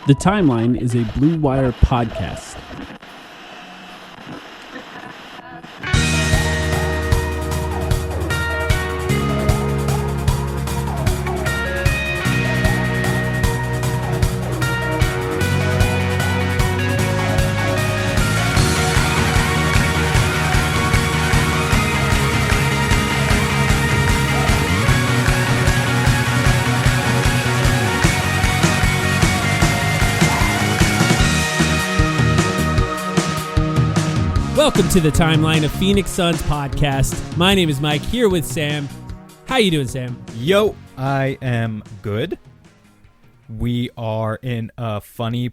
The Timeline is a Blue Wire podcast. Welcome to the Timeline, of Phoenix Suns podcast. My name is Mike, here with Sam. How you doing, Sam? Yo, I am good. We are in a funny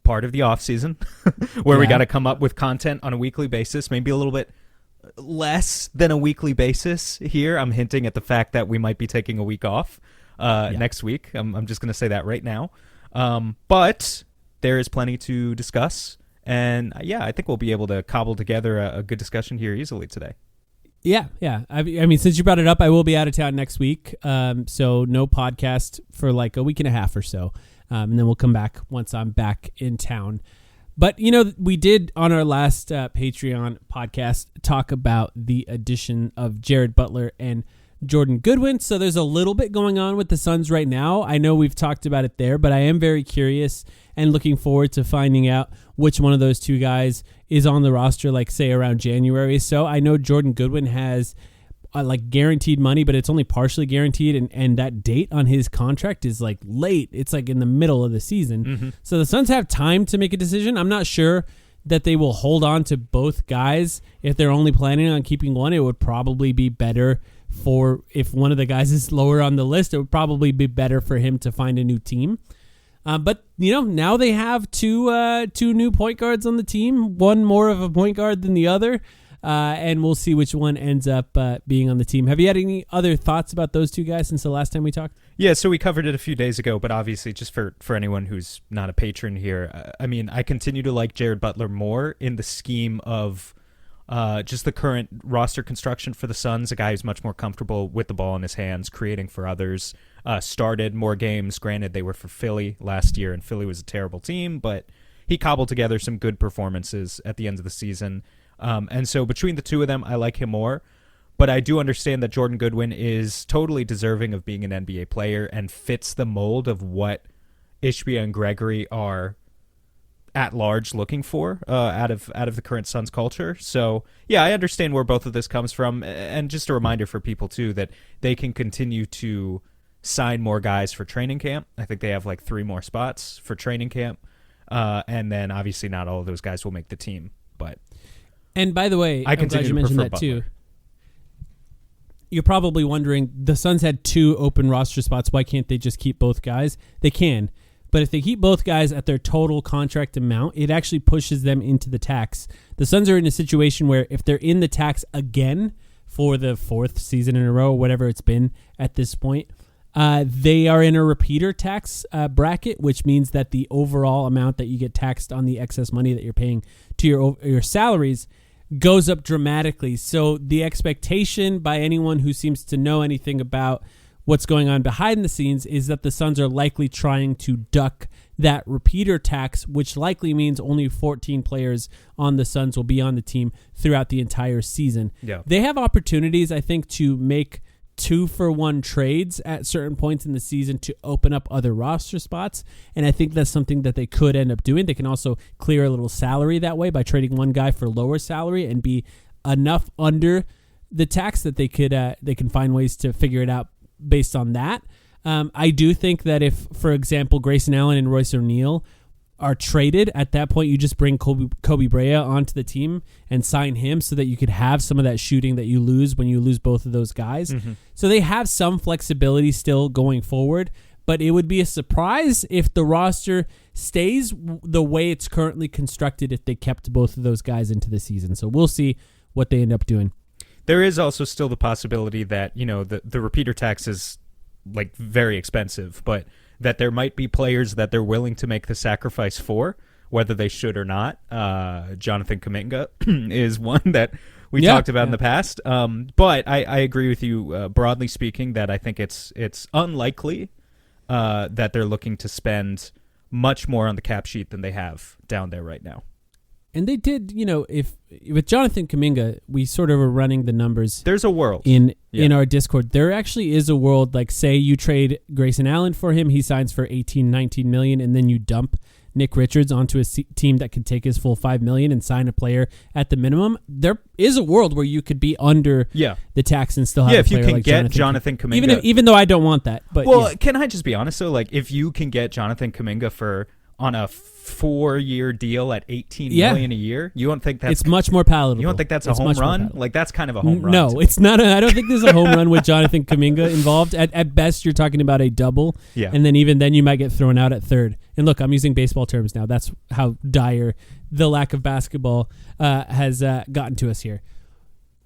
part of the off season where we got to come up with content on a weekly basis, maybe a little bit less than a weekly basis here. I'm hinting at the fact that we might be taking a week off next week. I'm just going to say that right now. But there is plenty to discuss. And yeah, I think we'll be able to cobble together a good discussion here easily today. Yeah. I mean, since you brought it up, I will be out of town next week. So no podcast for like a week and a half or so. And then we'll come back once I'm back in town. But, you know, we did on our last Patreon podcast talk about the addition of Jared Butler and Jordan Goodwin. So there's a little bit going on with the Suns right now. I know we've talked about it there, but I am very curious and looking forward to finding out which one of those two guys is on the roster, like, say, around January. So I know Jordan Goodwin has like guaranteed money, but it's only partially guaranteed, and that date on his contract is like late. It's like in the middle of the season. Mm-hmm. So the Suns have time to make a decision. I'm not sure that they will hold on to both guys. If they're only planning on keeping one, it would probably be better for, if one of the guys is lower on the list, it would probably be better for him to find a new team. But, you know, now they have two new point guards on the team, one more of a point guard than the other, and we'll see which one ends up being on the team. Have you had any other thoughts about those two guys since the last time we talked? Yeah, so we covered it a few days ago, but obviously just for anyone who's not a patron here, I mean, I continue to like Jared Butler more in the scheme of just the current roster construction for the Suns, a guy who's much more comfortable with the ball in his hands, creating for others, started more games. Granted, they were for Philly last year, and Philly was a terrible team, but he cobbled together some good performances at the end of the season. And so between the two of them, I like him more. But I do understand that Jordan Goodwin is totally deserving of being an NBA player and fits the mold of what Ishbia and Gregory are at large looking for out of the current Suns culture. So yeah, I understand where both of this comes from, and just a reminder for people too that they can continue to sign more guys for training camp. I think they have like 3 more spots for training camp, and then obviously not all of those guys will make the team. But and by the way, I'm glad you mentioned that too. You're probably wondering, the Suns had 2 open roster spots. Why can't they just keep both guys? They can. But if they keep both guys at their total contract amount, it actually pushes them into the tax. The Suns are in a situation where if they're in the tax again for the 4th season in a row, whatever it's been at this point, they are in a repeater tax bracket, which means that the overall amount that you get taxed on the excess money that you're paying to your salaries goes up dramatically. So the expectation by anyone who seems to know anything about what's going on behind the scenes is that the Suns are likely trying to duck that repeater tax, which likely means only 14 players on the Suns will be on the team throughout the entire season. Yeah. They have opportunities, I think, to make 2-for-1 trades at certain points in the season to open up other roster spots, and I think that's something that they could end up doing. They can also clear a little salary that way by trading one guy for lower salary and be enough under the tax that they can find ways to figure it out based on that. I do think that if, for example, Grayson Allen and Royce O'Neal are traded, at that point you just bring Kobe Brea onto the team and sign him so that you could have some of that shooting that you lose when you lose both of those guys. Mm-hmm. So they have some flexibility still going forward, but it would be a surprise if the roster stays the way it's currently constructed if they kept both of those guys into the season. So we'll see what they end up doing. There is also still the possibility that, you know, the repeater tax is like very expensive, but that there might be players that they're willing to make the sacrifice for, whether they should or not. Jonathan Kuminga is one that we talked about in the past. But I agree with you, broadly speaking, that I think it's unlikely that they're looking to spend much more on the cap sheet than they have down there right now. And they did, if with Jonathan Kuminga, we sort of were running the numbers. There's a world in our Discord. There actually is a world, like say you trade Grayson Allen for him, he signs for 18, 19 million, and then you dump Nick Richards onto a team that can take his full $5 million and sign a player at the minimum. There is a world where you could be under the tax and still have a player if you can like get Jonathan Kuminga. Even though I don't want that. But can I just be honest though? Like if you can get Jonathan Kuminga on a 4-year deal at $18 million a year, you don't think that's it's much more palatable. You don't think that's a home run? Like that's kind of a home run. No, it's not. I don't think there's a home run with Jonathan Kuminga involved. At best, you're talking about a double, and then even then, you might get thrown out at third. And look, I'm using baseball terms now. That's how dire the lack of basketball has gotten to us here.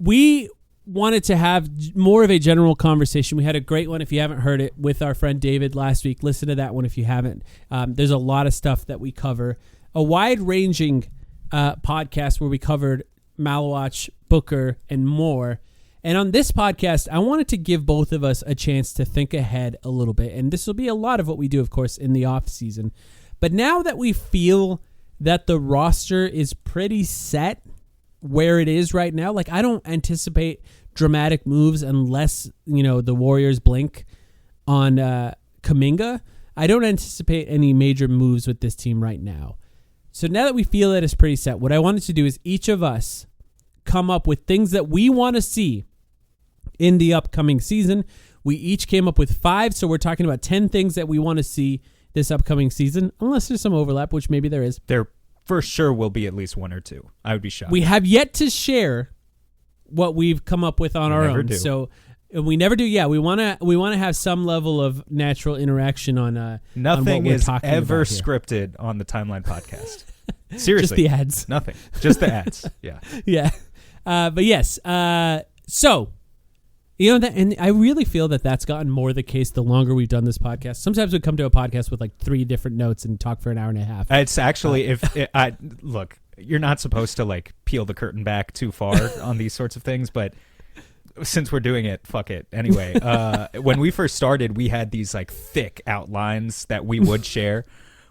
We wanted to have more of a general conversation. We had a great one, if you haven't heard it, with our friend David last week. Listen to that one if you haven't. There's a lot of stuff that we cover. A wide-ranging podcast where we covered Malawach, Booker, and more. And on this podcast, I wanted to give both of us a chance to think ahead a little bit. And this will be a lot of what we do, of course, in the off season. But now that we feel that the roster is pretty set where it is right now, like I don't anticipate dramatic moves unless, the Warriors blink on Kuminga. I don't anticipate any major moves with this team right now. So now that we feel that it's pretty set, what I wanted to do is each of us come up with things that we want to see in the upcoming season. We each came up with 5, so we're talking about 10 things that we want to see this upcoming season, unless there's some overlap, which maybe there is. There for sure will be at least 1 or 2. I would be shocked. We have yet to share what we've come up with on our own. Do. So we never do. Yeah, we want to have some level of natural interaction on nothing on what is we're ever here. Scripted on the Timeline podcast. Seriously, just the ads. Nothing, just the ads. Yeah, yeah. But yes. So and I really feel that that's gotten more the case the longer we've done this podcast. Sometimes we come to a podcast with like 3 different notes and talk for an hour and a half. It's actually look. You're not supposed to like peel the curtain back too far on these sorts of things, but since we're doing it, fuck it. Anyway, when we first started, we had these like thick outlines that we would share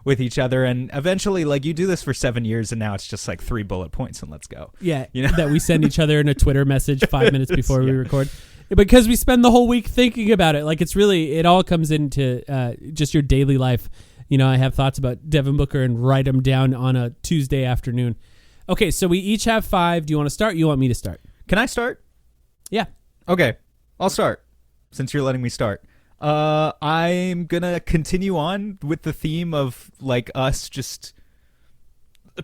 with each other, and eventually, like you do this for 7 years, and now it's just like 3 bullet points and let's go. Yeah, that we send each other in a Twitter message 5 minutes before we record, because we spend the whole week thinking about it. Like it all comes into just your daily life. I have thoughts about Devin Booker and write them down on a Tuesday afternoon. Okay, so we each have 5. Do you want to start? You want me to start? Can I start? Yeah. Okay, I'll start since you're letting me start. I'm going to continue on with the theme of like us just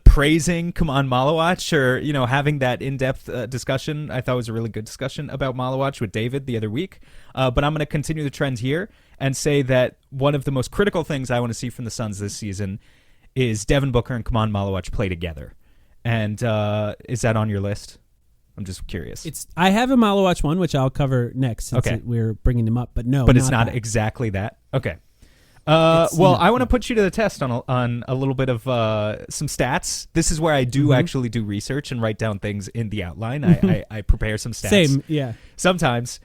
praising Kaman Malawach or, having that in-depth discussion. I thought it was a really good discussion about Malawach with David the other week. But I'm going to continue the trend here and say that one of the most critical things I want to see from the Suns this season is Devin Booker and Kaman Malawach play together. And is that on your list? I'm just curious. I have a Malawach one, which I'll cover next since we're bringing him up. But no, but it's not that. Exactly that. Okay. Well, I want to put you to the test on a little bit of some stats. This is where I do actually do research and write down things in the outline. I prepare some stats. Same, yeah. Sometimes.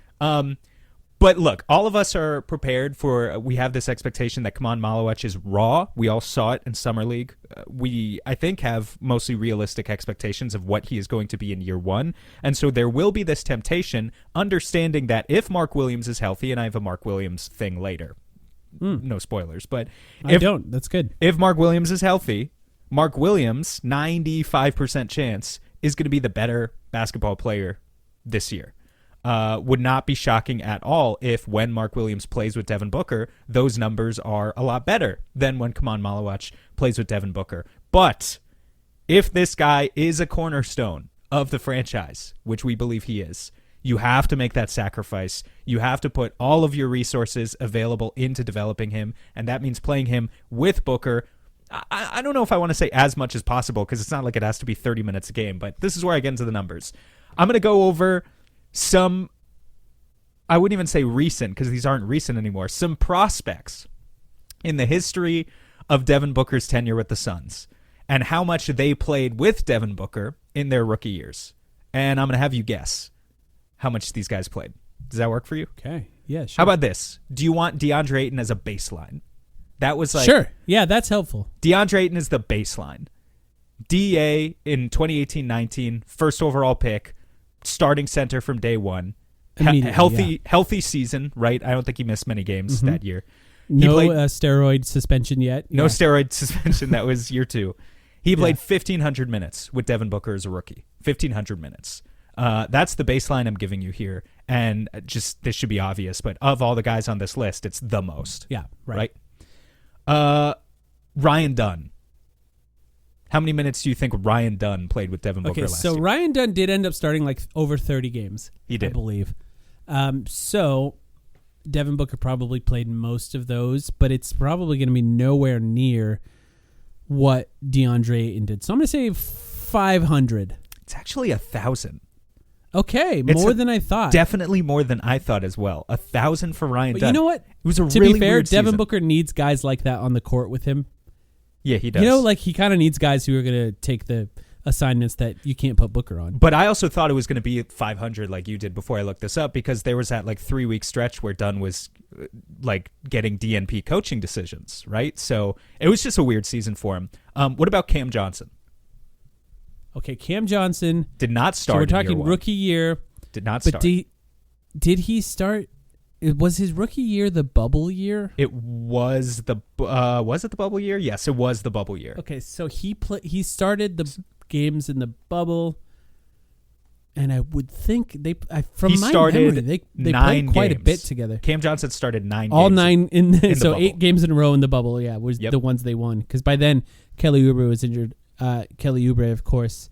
But look, all of us are prepared for. We have this expectation that Kaman Malawach is raw. We all saw it in Summer League. We, I think, have mostly realistic expectations of what he is going to be in year 1. And so there will be this temptation, understanding that if Mark Williams is healthy, and I have a Mark Williams thing later. No spoilers, but I don't. That's good. If Mark Williams is healthy, Mark Williams, 95% chance, is going to be the better basketball player this year. Would not be shocking at all if when Mark Williams plays with Devin Booker, those numbers are a lot better than when Kaman Malawach plays with Devin Booker. But if this guy is a cornerstone of the franchise, which we believe he is, you have to make that sacrifice. You have to put all of your resources available into developing him, and that means playing him with Booker. I don't know if I want to say as much as possible because it's not like it has to be 30 minutes a game, but this is where I get into the numbers. I'm going to go over some, I wouldn't even say recent because these aren't recent anymore, some prospects in the history of Devin Booker's tenure with the Suns and how much they played with Devin Booker in their rookie years. And I'm going to have you guess how much these guys played. Does that work for you? Okay. Yeah, sure. How about this? Do you want DeAndre Ayton as a baseline? That was like Sure. Yeah, that's helpful. DeAndre Ayton is the baseline. DA in 2018-19, first overall pick, starting center from day one. Healthy season, right? I don't think he missed many games that year. No steroid suspension yet. No steroid suspension. That was year 2. He played 1,500 minutes with Devin Booker as a rookie. 1,500 minutes. That's the baseline I'm giving you here. And just this should be obvious, but of all the guys on this list, it's the most. Yeah, right. Ryan Dunn. How many minutes do you think Ryan Dunn played with Devin Booker last year? So Ryan Dunn did end up starting like over 30 games. He did. I believe. So Devin Booker probably played most of those, but it's probably going to be nowhere near what DeAndre Ayton did. So I'm going to say 500. It's actually 1,000. Okay, more than I thought. Definitely more than I thought as well. 1,000 for Ryan But Dunn. you know what? It was a to really be fair, weird Devin season. Booker needs guys like that on the court with him. Yeah, he does. You know, like he kind of needs guys who are going to take the assignments that you can't put Booker on. But I also thought it was going to be 500 like you did before I looked this up, because there was that like 3-week stretch where Dunn was like getting DNP coaching decisions, right? So it was just a weird season for him. What about Cam Johnson? Okay, Cam Johnson Did not start. So we're in year talking one. rookie year. Did not But start. did he start? Was his rookie year the bubble year? It was the was it the bubble year? Yes, it was the bubble year. Okay, so he started the games in the bubble, and I would think they He started memory they 9 played quite a games. bit together. Cam Johnson started 9 All games. 9 in so bubble. 8 games in a row in the bubble. Yeah, was Yep. the ones they won, because by then Kelly Oubre was injured. Kelly Oubre, of course,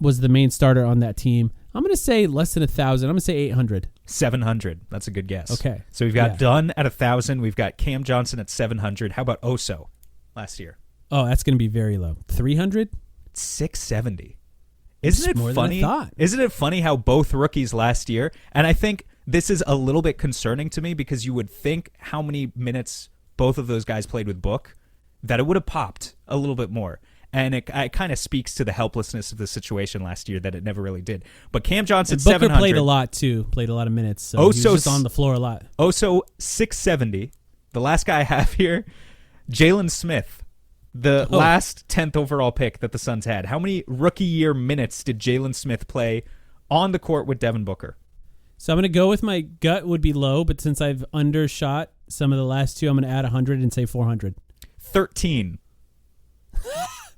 was the main starter on that team. I'm going to say less than 1,000. I'm going to say 800. 700. That's a good guess. Okay. So we've got Dunn at 1,000. We've got Cam Johnson at 700. How about Oso last year? Oh, that's going to be very low. 300? 670. Isn't it more than I funny? thought. Isn't it funny how both rookies last year, and I think this is a little bit concerning to me, because you would think how many minutes both of those guys played with Book, that it would have popped a little bit more. And it kind of speaks to the helplessness of the situation last year that it never really did. But Cam Johnson, And Booker 700. played a lot, too. Played a lot of minutes. So he was just on the floor a lot. Oso, 670. The last guy I have here, Jalen Smith, the last 10th overall pick that the Suns had. How many rookie year minutes did Jalen Smith play on the court with Devin Booker? So I'm going to go with my gut would be low, but since I've undershot some of the last two, I'm going to add 100 and say 400. 13.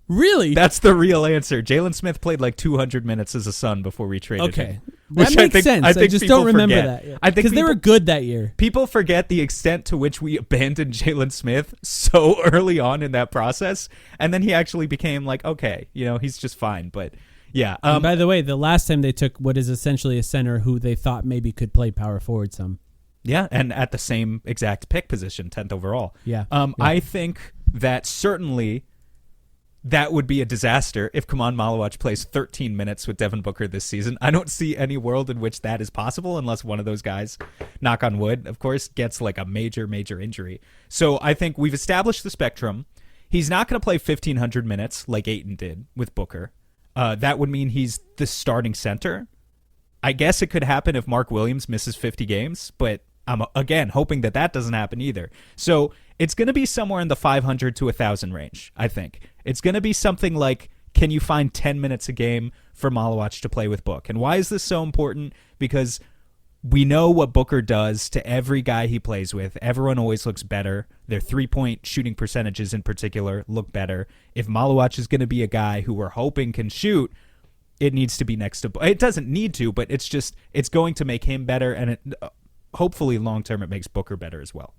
Really? That's the real answer. Jalen Smith played like 200 minutes as a Sun before we traded him. Okay. That makes sense. I just don't remember that. I think because they were good that year. People forget the extent to which we abandoned Jalen Smith so early on in that process, and then he actually became like, okay, he's just fine. But yeah. And by the way, the last time they took what is essentially a center who they thought maybe could play power forward some. Yeah, and at the same exact pick position, 10th overall. Yeah. I think that certainly that would be a disaster if Kaman Malawach plays 13 minutes with Devin Booker this season. I don't see any world in which that is possible unless one of those guys, knock on wood, of course, gets like a major, major injury. So I think we've established the spectrum. He's not going to play 1,500 minutes like Ayton did with Booker. That would mean he's the starting center. I guess it could happen if Mark Williams misses 50 games, but I'm, again, hoping that doesn't happen either. So it's going to be somewhere in the 500 to 1,000 range, I think. It's going to be something like, can you find 10 minutes a game for Malawach to play with Book? And why is this so important? Because we know what Booker does to every guy he plays with. Everyone always looks better. Their three-point shooting percentages in particular look better. If Malawach is going to be a guy who we're hoping can shoot, it needs to be next to... It doesn't need to, but it's going to make him better, and hopefully long-term it makes Booker better as well.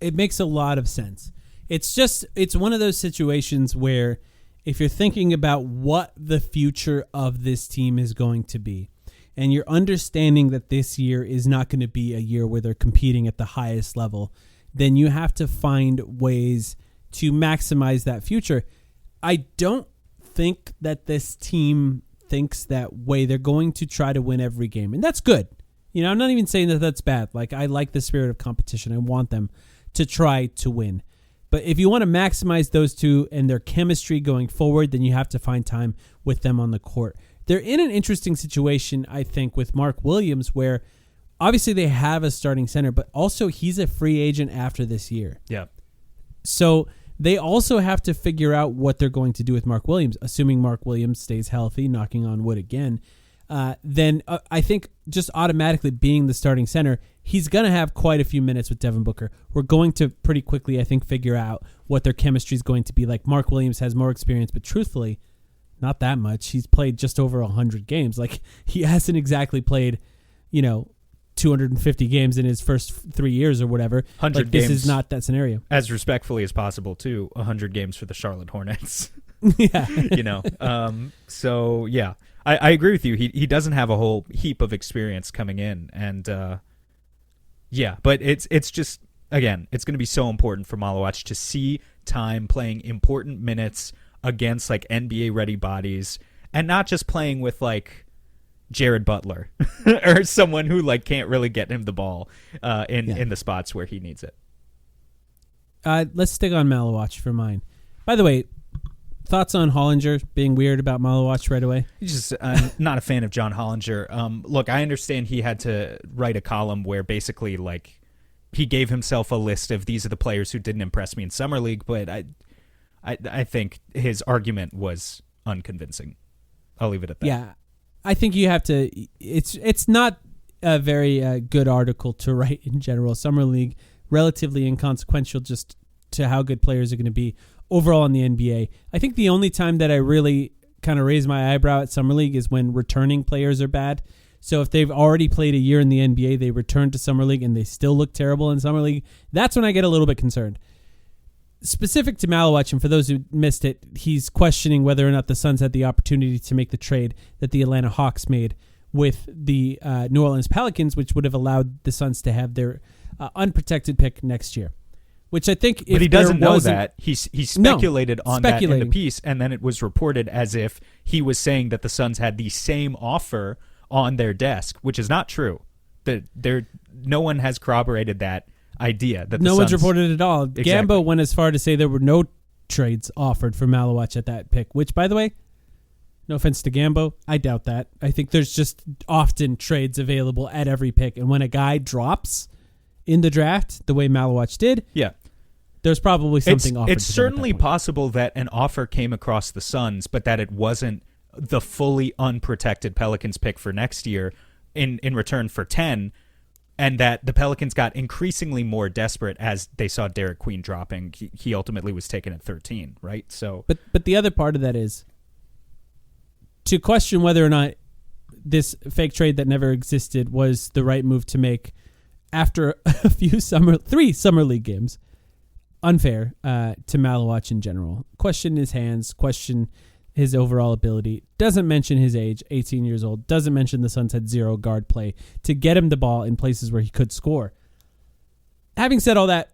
It makes a lot of sense. It's one of those situations where if you're thinking about what the future of this team is going to be, and you're understanding that this year is not going to be a year where they're competing at the highest level, then you have to find ways to maximize that future. I don't think that this team thinks that way. They're going to try to win every game, and that's good. I'm not even saying that that's bad. Like, I like the spirit of competition. I want them to try to win. But if you want to maximize those two and their chemistry going forward, then you have to find time with them on the court. They're in an interesting situation, I think, with Mark Williams, where obviously they have a starting center, but also he's a free agent after this year. Yeah. So they also have to figure out what they're going to do with Mark Williams, assuming Mark Williams stays healthy, knocking on wood again. Then I think just automatically being the starting center, he's going to have quite a few minutes with Devin Booker. We're going to pretty quickly, I think, figure out what their chemistry is going to be like. Mark Williams has more experience, but truthfully, not that much. He's played just over 100 games. Like, he hasn't exactly played, 250 games in his first 3 years or whatever. 100 This games. is not that scenario. As respectfully as possible, too. 100 games for the Charlotte Hornets. Yeah. So, yeah. I agree with you. He doesn't have a whole heap of experience coming in. And, but it's just, again, it's going to be so important for Malewich to see time playing important minutes against, like, NBA-ready bodies and not just playing with, like, Jared Butler or someone who, like, can't really get him the ball in the spots where he needs it. Let's stick on Malewich for mine. By the way, thoughts on Hollinger being weird about Malewich right away? I'm not a fan of John Hollinger. Look, I understand he had to write a column where basically, like, he gave himself a list of these are the players who didn't impress me in Summer League, but I think his argument was unconvincing. I'll leave it at that. Yeah, I think you have to. It's not a very good article to write in general. Summer League, relatively inconsequential just to how good players are going to be overall in the NBA. I think the only time that I really kind of raise my eyebrow at Summer League is when returning players are bad. So if they've already played a year in the NBA, they return to Summer League and they still look terrible in Summer League, that's when I get a little bit concerned. Specific to Malewich, and for those who missed it, he's questioning whether or not the Suns had the opportunity to make the trade that the Atlanta Hawks made with the New Orleans Pelicans, which would have allowed the Suns to have their unprotected pick next year. Which I think, but he doesn't know that. He speculated on that in the piece, and then it was reported as if he was saying that the Suns had the same offer on their desk, which is not true. No one has corroborated that idea. That no one's reported it at all. Exactly. Gambo went as far to say there were no trades offered for Malewich at that pick, which, by the way, no offense to Gambo, I doubt that. I think there's just often trades available at every pick, and when a guy drops in the draft the way Malewich did, there's probably something offered. It's certainly possible that an offer came across the Suns, but that it wasn't the fully unprotected Pelicans pick for next year in return for 10, and that the Pelicans got increasingly more desperate as they saw Derek Queen dropping. He ultimately was taken at 13, right? So, but the other part of that is to question whether or not this fake trade that never existed was the right move to make after three summer league games. Unfair to Malewich in general. Question his hands, question his overall ability. Doesn't mention his age, 18 years old. Doesn't mention the Suns had zero guard play to get him the ball in places where he could score. Having said all that,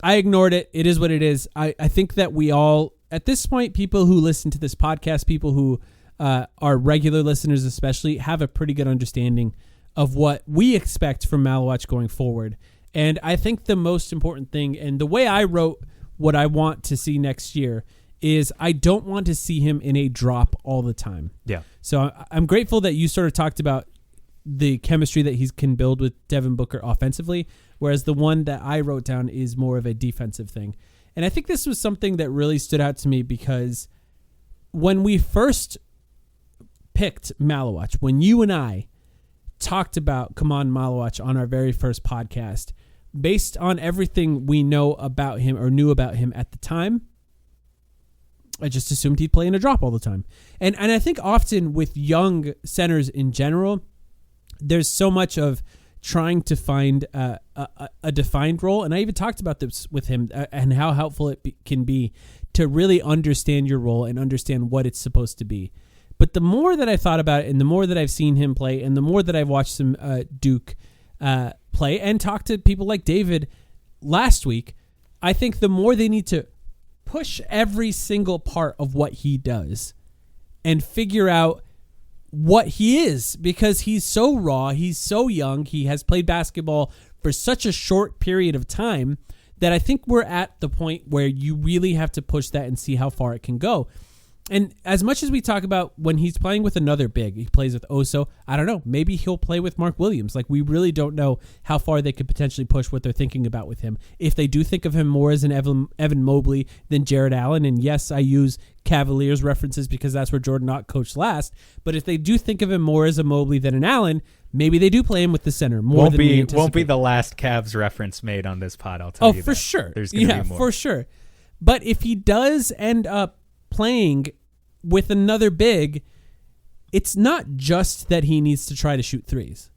I ignored it. It is what it is. I think that we all, at this point, people who listen to this podcast, people who are regular listeners especially, have a pretty good understanding of what we expect from Malewich going forward. And I think the most important thing, and the way I wrote what I want to see next year, is I don't want to see him in a drop all the time. Yeah. So I'm grateful that you sort of talked about the chemistry that he can build with Devin Booker offensively, whereas the one that I wrote down is more of a defensive thing. And I think this was something that really stood out to me because when we first picked Malewich, when you and I talked about Kamon Malewich on our very first podcast, based on everything we know about him or knew about him at the time, I just assumed he'd play in a drop all the time. And I think often with young centers in general, there's so much of trying to find a defined role. And I even talked about this with him and how helpful it can be to really understand your role and understand what it's supposed to be. But the more that I thought about it and the more that I've seen him play and the more that I've watched some Duke play and talked to people like David last week, I think the more they need to push every single part of what he does and figure out what he is, because he's so raw, he's so young, he has played basketball for such a short period of time that I think we're at the point where you really have to push that and see how far it can go. And as much as we talk about when he's playing with another big, he plays with Oso, I don't know, maybe he'll play with Mark Williams. Like, we really don't know how far they could potentially push what they're thinking about with him. If they do think of him more as an Evan Mobley than Jared Allen, and yes, I use Cavaliers references because that's where Jordan Knott coached last, but if they do think of him more as a Mobley than an Allen, maybe they do play him with the center more than we anticipate. Won't be the last Cavs reference made on this pod, I'll tell you that. Oh, for sure. There's going to be more. For sure. But if he does end up playing with another big, it's not just that he needs to try to shoot threes.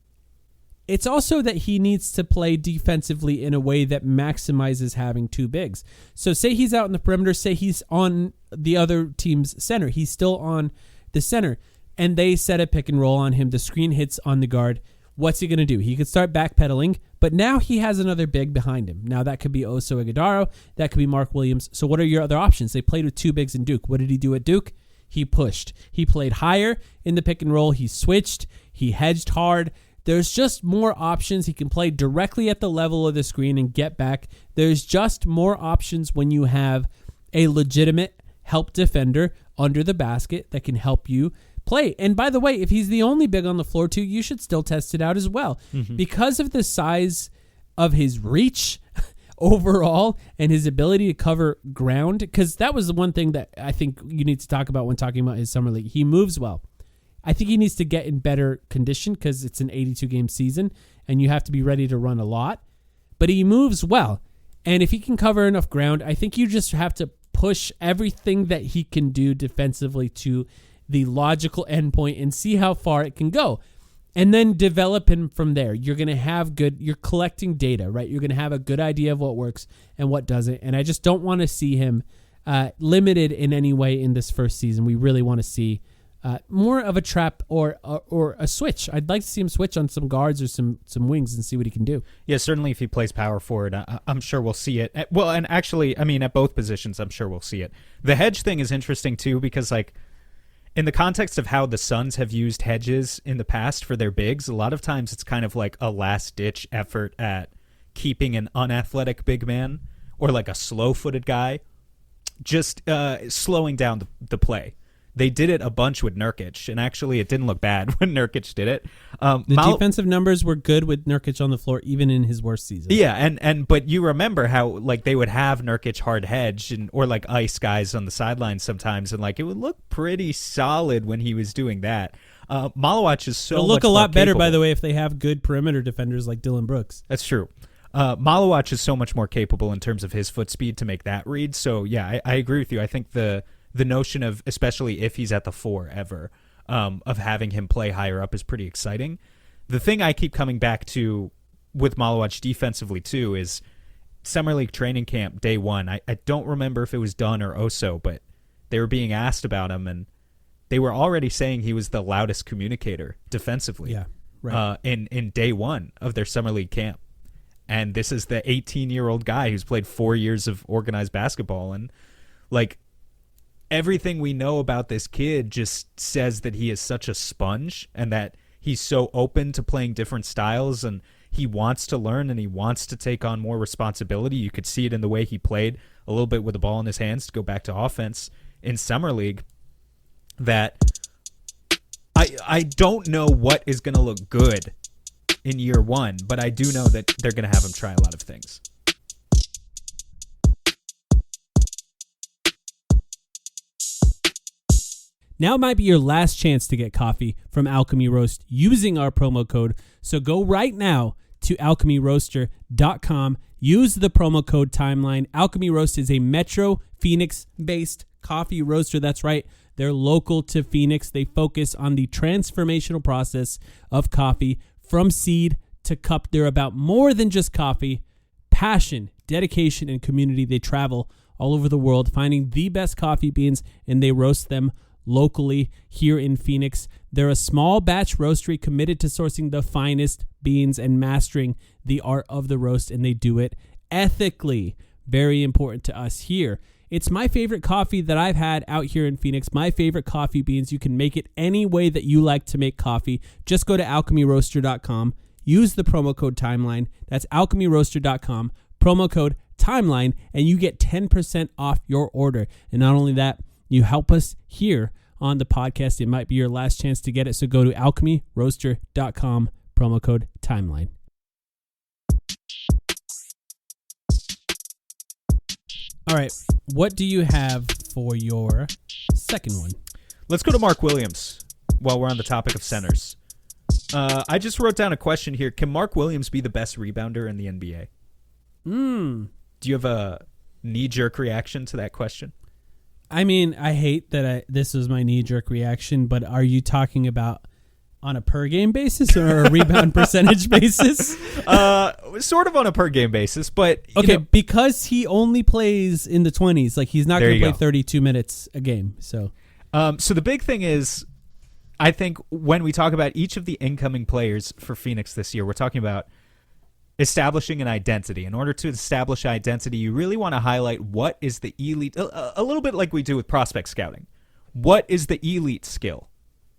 It's also that he needs to play defensively in a way that maximizes having two bigs. So say he's out in the perimeter, say he's on the other team's center. He's still on the center, and they set a pick and roll on him. The screen hits on the guard. What's he going to do? He could start backpedaling, but now he has another big behind him. Now that could be Oso Ighodaro. That could be Mark Williams. So what are your other options? They played with two bigs in Duke. What did he do at Duke? He pushed. He played higher in the pick and roll. He switched. He hedged hard. There's just more options. He can play directly at the level of the screen and get back. There's just more options when you have a legitimate help defender under the basket that can help you play. And by the way, if he's the only big on the floor too, you should still test it out as well. Mm-hmm. Because of the size of his reach overall and his ability to cover ground, because that was the one thing that I think you need to talk about when talking about his summer league. He moves well. I think he needs to get in better condition because it's an 82-game season and you have to be ready to run a lot. But he moves well. And if he can cover enough ground, I think you just have to push everything that he can do defensively to the logical endpoint and see how far it can go. And then develop him from there. You're going to have you're collecting data, right? You're going to have a good idea of what works and what doesn't. And I just don't want to see him limited in any way in this first season. We really want to see more of a trap or a switch. I'd like to see him switch on some guards or some wings and see what he can do. Yeah, certainly if he plays power forward, I'm sure we'll see it. Well, and actually, I mean, at both positions, I'm sure we'll see it. The hedge thing is interesting too because, like, in the context of how the Suns have used hedges in the past for their bigs, a lot of times it's kind of like a last-ditch effort at keeping an unathletic big man or like a slow-footed guy, just slowing down the play. They did it a bunch with Nurkic, and actually it didn't look bad when Nurkic did it. The defensive numbers were good with Nurkic on the floor, even in his worst season. Yeah, but you remember how like they would have Nurkic hard hedge or like ice guys on the sidelines sometimes, and like it would look pretty solid when he was doing that. Malawach is so It'll look much a lot better, capable. by the way, if they have good perimeter defenders like Dylan Brooks. That's true. Malawach is so much more capable in terms of his foot speed to make that read. So yeah, I agree with you. I think the notion of, especially if he's at the 4 ever, of having him play higher up is pretty exciting. The thing I keep coming back to with Malawach defensively too is Summer League training camp day 1. I don't remember if it was Dunn or Oso, but they were being asked about him and they were already saying he was the loudest communicator defensively. Yeah, right. In day 1 of their Summer League camp. And this is the 18-year-old guy who's played 4 years of organized basketball, and like everything we know about this kid just says that he is such a sponge and that he's so open to playing different styles and he wants to learn and he wants to take on more responsibility. You could see it in the way he played a little bit with the ball in his hands to go back to offense in Summer League, that I don't know what is going to look good in year 1, but I do know that they're going to have him try a lot of things. Now might be your last chance to get coffee from Alchemy Roast using our promo code. So go right now to alchemyroaster.com. Use the promo code Timeline. Alchemy Roast is a Metro Phoenix-based coffee roaster. That's right. They're local to Phoenix. They focus on the transformational process of coffee from seed to cup. They're about more than just coffee. Passion, dedication, and community. They travel all over the world finding the best coffee beans, and they roast them locally here in Phoenix. They're a small batch roastery committed to sourcing the finest beans and mastering the art of the roast, and they do it ethically. Very important to us here. It's my favorite coffee that I've had out here in Phoenix. My favorite coffee beans. You can make it any way that you like to make coffee. Just go to alchemyroaster.com. Use the promo code Timeline. That's alchemyroaster.com. Promo code Timeline, and you get 10% off your order. And not only that, You help us here on the podcast. It might be your last chance to get it. So go to alchemyroaster.com, promo code timeline. All right. What do you have for your second one? Let's go to Mark Williams while we're on the topic of centers. I just wrote down a question here. Can Mark Williams be the best rebounder in the NBA? Do you have a knee-jerk reaction to that question? I mean, I hate that this was my knee-jerk reaction, but are you talking about on a per-game basis or a rebound percentage basis? Sort of on a per-game basis, but... Okay, because he only plays in the 20s. Like, he's not going to play 32 minutes a game, so... So the big thing is, I think when we talk about each of the incoming players for Phoenix this year, we're talking about establishing an identity. In order to establish identity, you really want to highlight what is the elite, a little bit like we do with prospect scouting. What is the elite skill,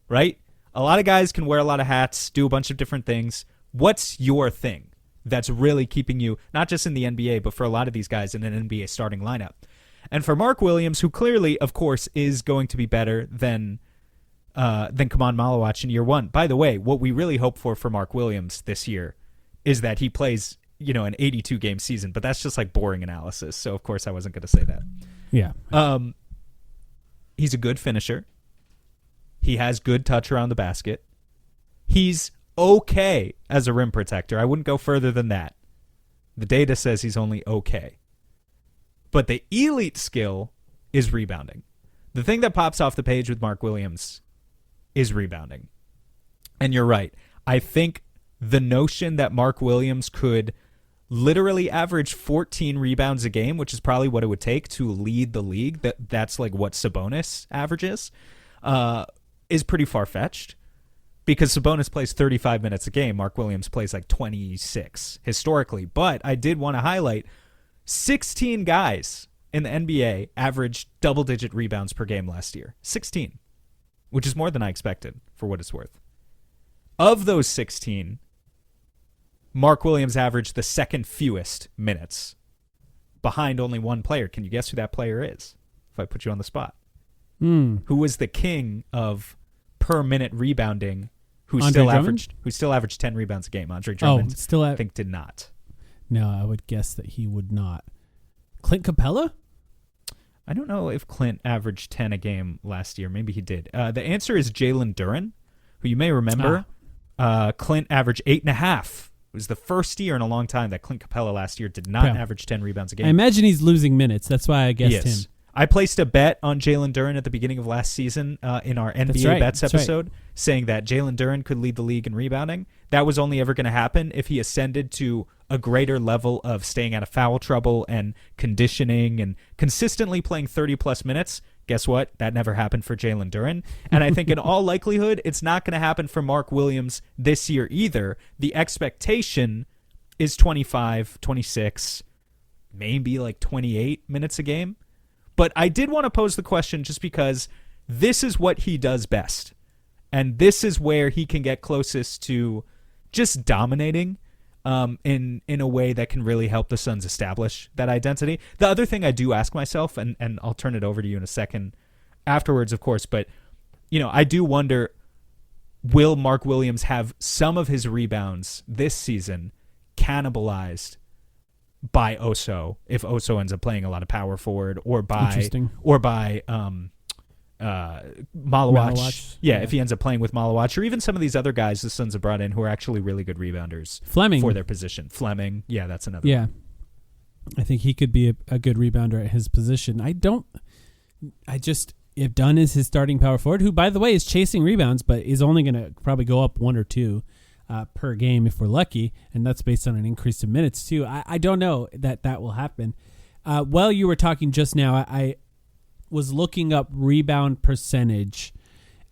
right? A lot of guys can wear a lot of hats, do a bunch of different things. What's your thing that's really keeping you, not just in the NBA, but for a lot of these guys in an NBA starting lineup? And for Mark Williams, who clearly, of course, is going to be better than Kemon Malawach in year one. By the way, what we really hope for Mark Williams this year is that he plays, an 82-game season, but that's just like boring analysis. So, of course, I wasn't going to say that. Yeah. He's a good finisher. He has good touch around the basket. He's okay as a rim protector. I wouldn't go further than that. The data says he's only okay. But the elite skill is rebounding. The thing that pops off the page with Mark Williams is rebounding. And you're right. I think the notion that Mark Williams could literally average 14 rebounds a game, which is probably what it would take to lead the league, that's like what Sabonis averages, is pretty far-fetched. Because Sabonis plays 35 minutes a game, Mark Williams plays like 26 historically. But I did want to highlight 16 guys in the NBA averaged double-digit rebounds per game last year. 16, which is more than I expected, for what it's worth. Of those 16, Mark Williams averaged the second fewest minutes, behind only one player. Can you guess who that player is, if I put you on the spot? Who was the king of per-minute rebounding, who still averaged 10 rebounds a game? Andre Drummond, I think, did not. No, I would guess that he would not. Clint Capella? I don't know if Clint averaged 10 a game last year. Maybe he did. The answer is Jalen Duren, who you may remember. Clint averaged 8.5. It was the first year in a long time that Clint Capella last year did not average 10 rebounds a game. I imagine he's losing minutes. That's why I guessed him. I placed a bet on Jalen Duren at the beginning of last season in our NBA Bets episode, saying that Jalen Duren could lead the league in rebounding. That was only ever going to happen if he ascended to a greater level of staying out of foul trouble and conditioning and consistently playing 30-plus minutes. Guess what? That never happened for Jalen Duren. And I think in all likelihood, it's not going to happen for Mark Williams this year either. The expectation is 25, 26, maybe like 28 minutes a game. But I did want to pose the question just because this is what he does best. And this is where he can get closest to just dominating in a way that can really help the Suns establish that identity. The other thing I do ask myself, and I'll turn it over to you in a second afterwards, of course, but I do wonder, will Mark Williams have some of his rebounds this season cannibalized by Oso, if Oso ends up playing a lot of power forward, or by Malawach. Yeah, if he ends up playing with Malawach, or even some of these other guys the Suns have brought in who are actually really good rebounders. Fleming for their position. Fleming, yeah, that's another one. I think he could be a good rebounder at his position. If Dunn is his starting power forward, who, by the way, is chasing rebounds, but is only going to probably go up 1 or 2 per game if we're lucky, and that's based on an increase in minutes too. I don't know that will happen. While you were talking just now, I was looking up rebound percentage,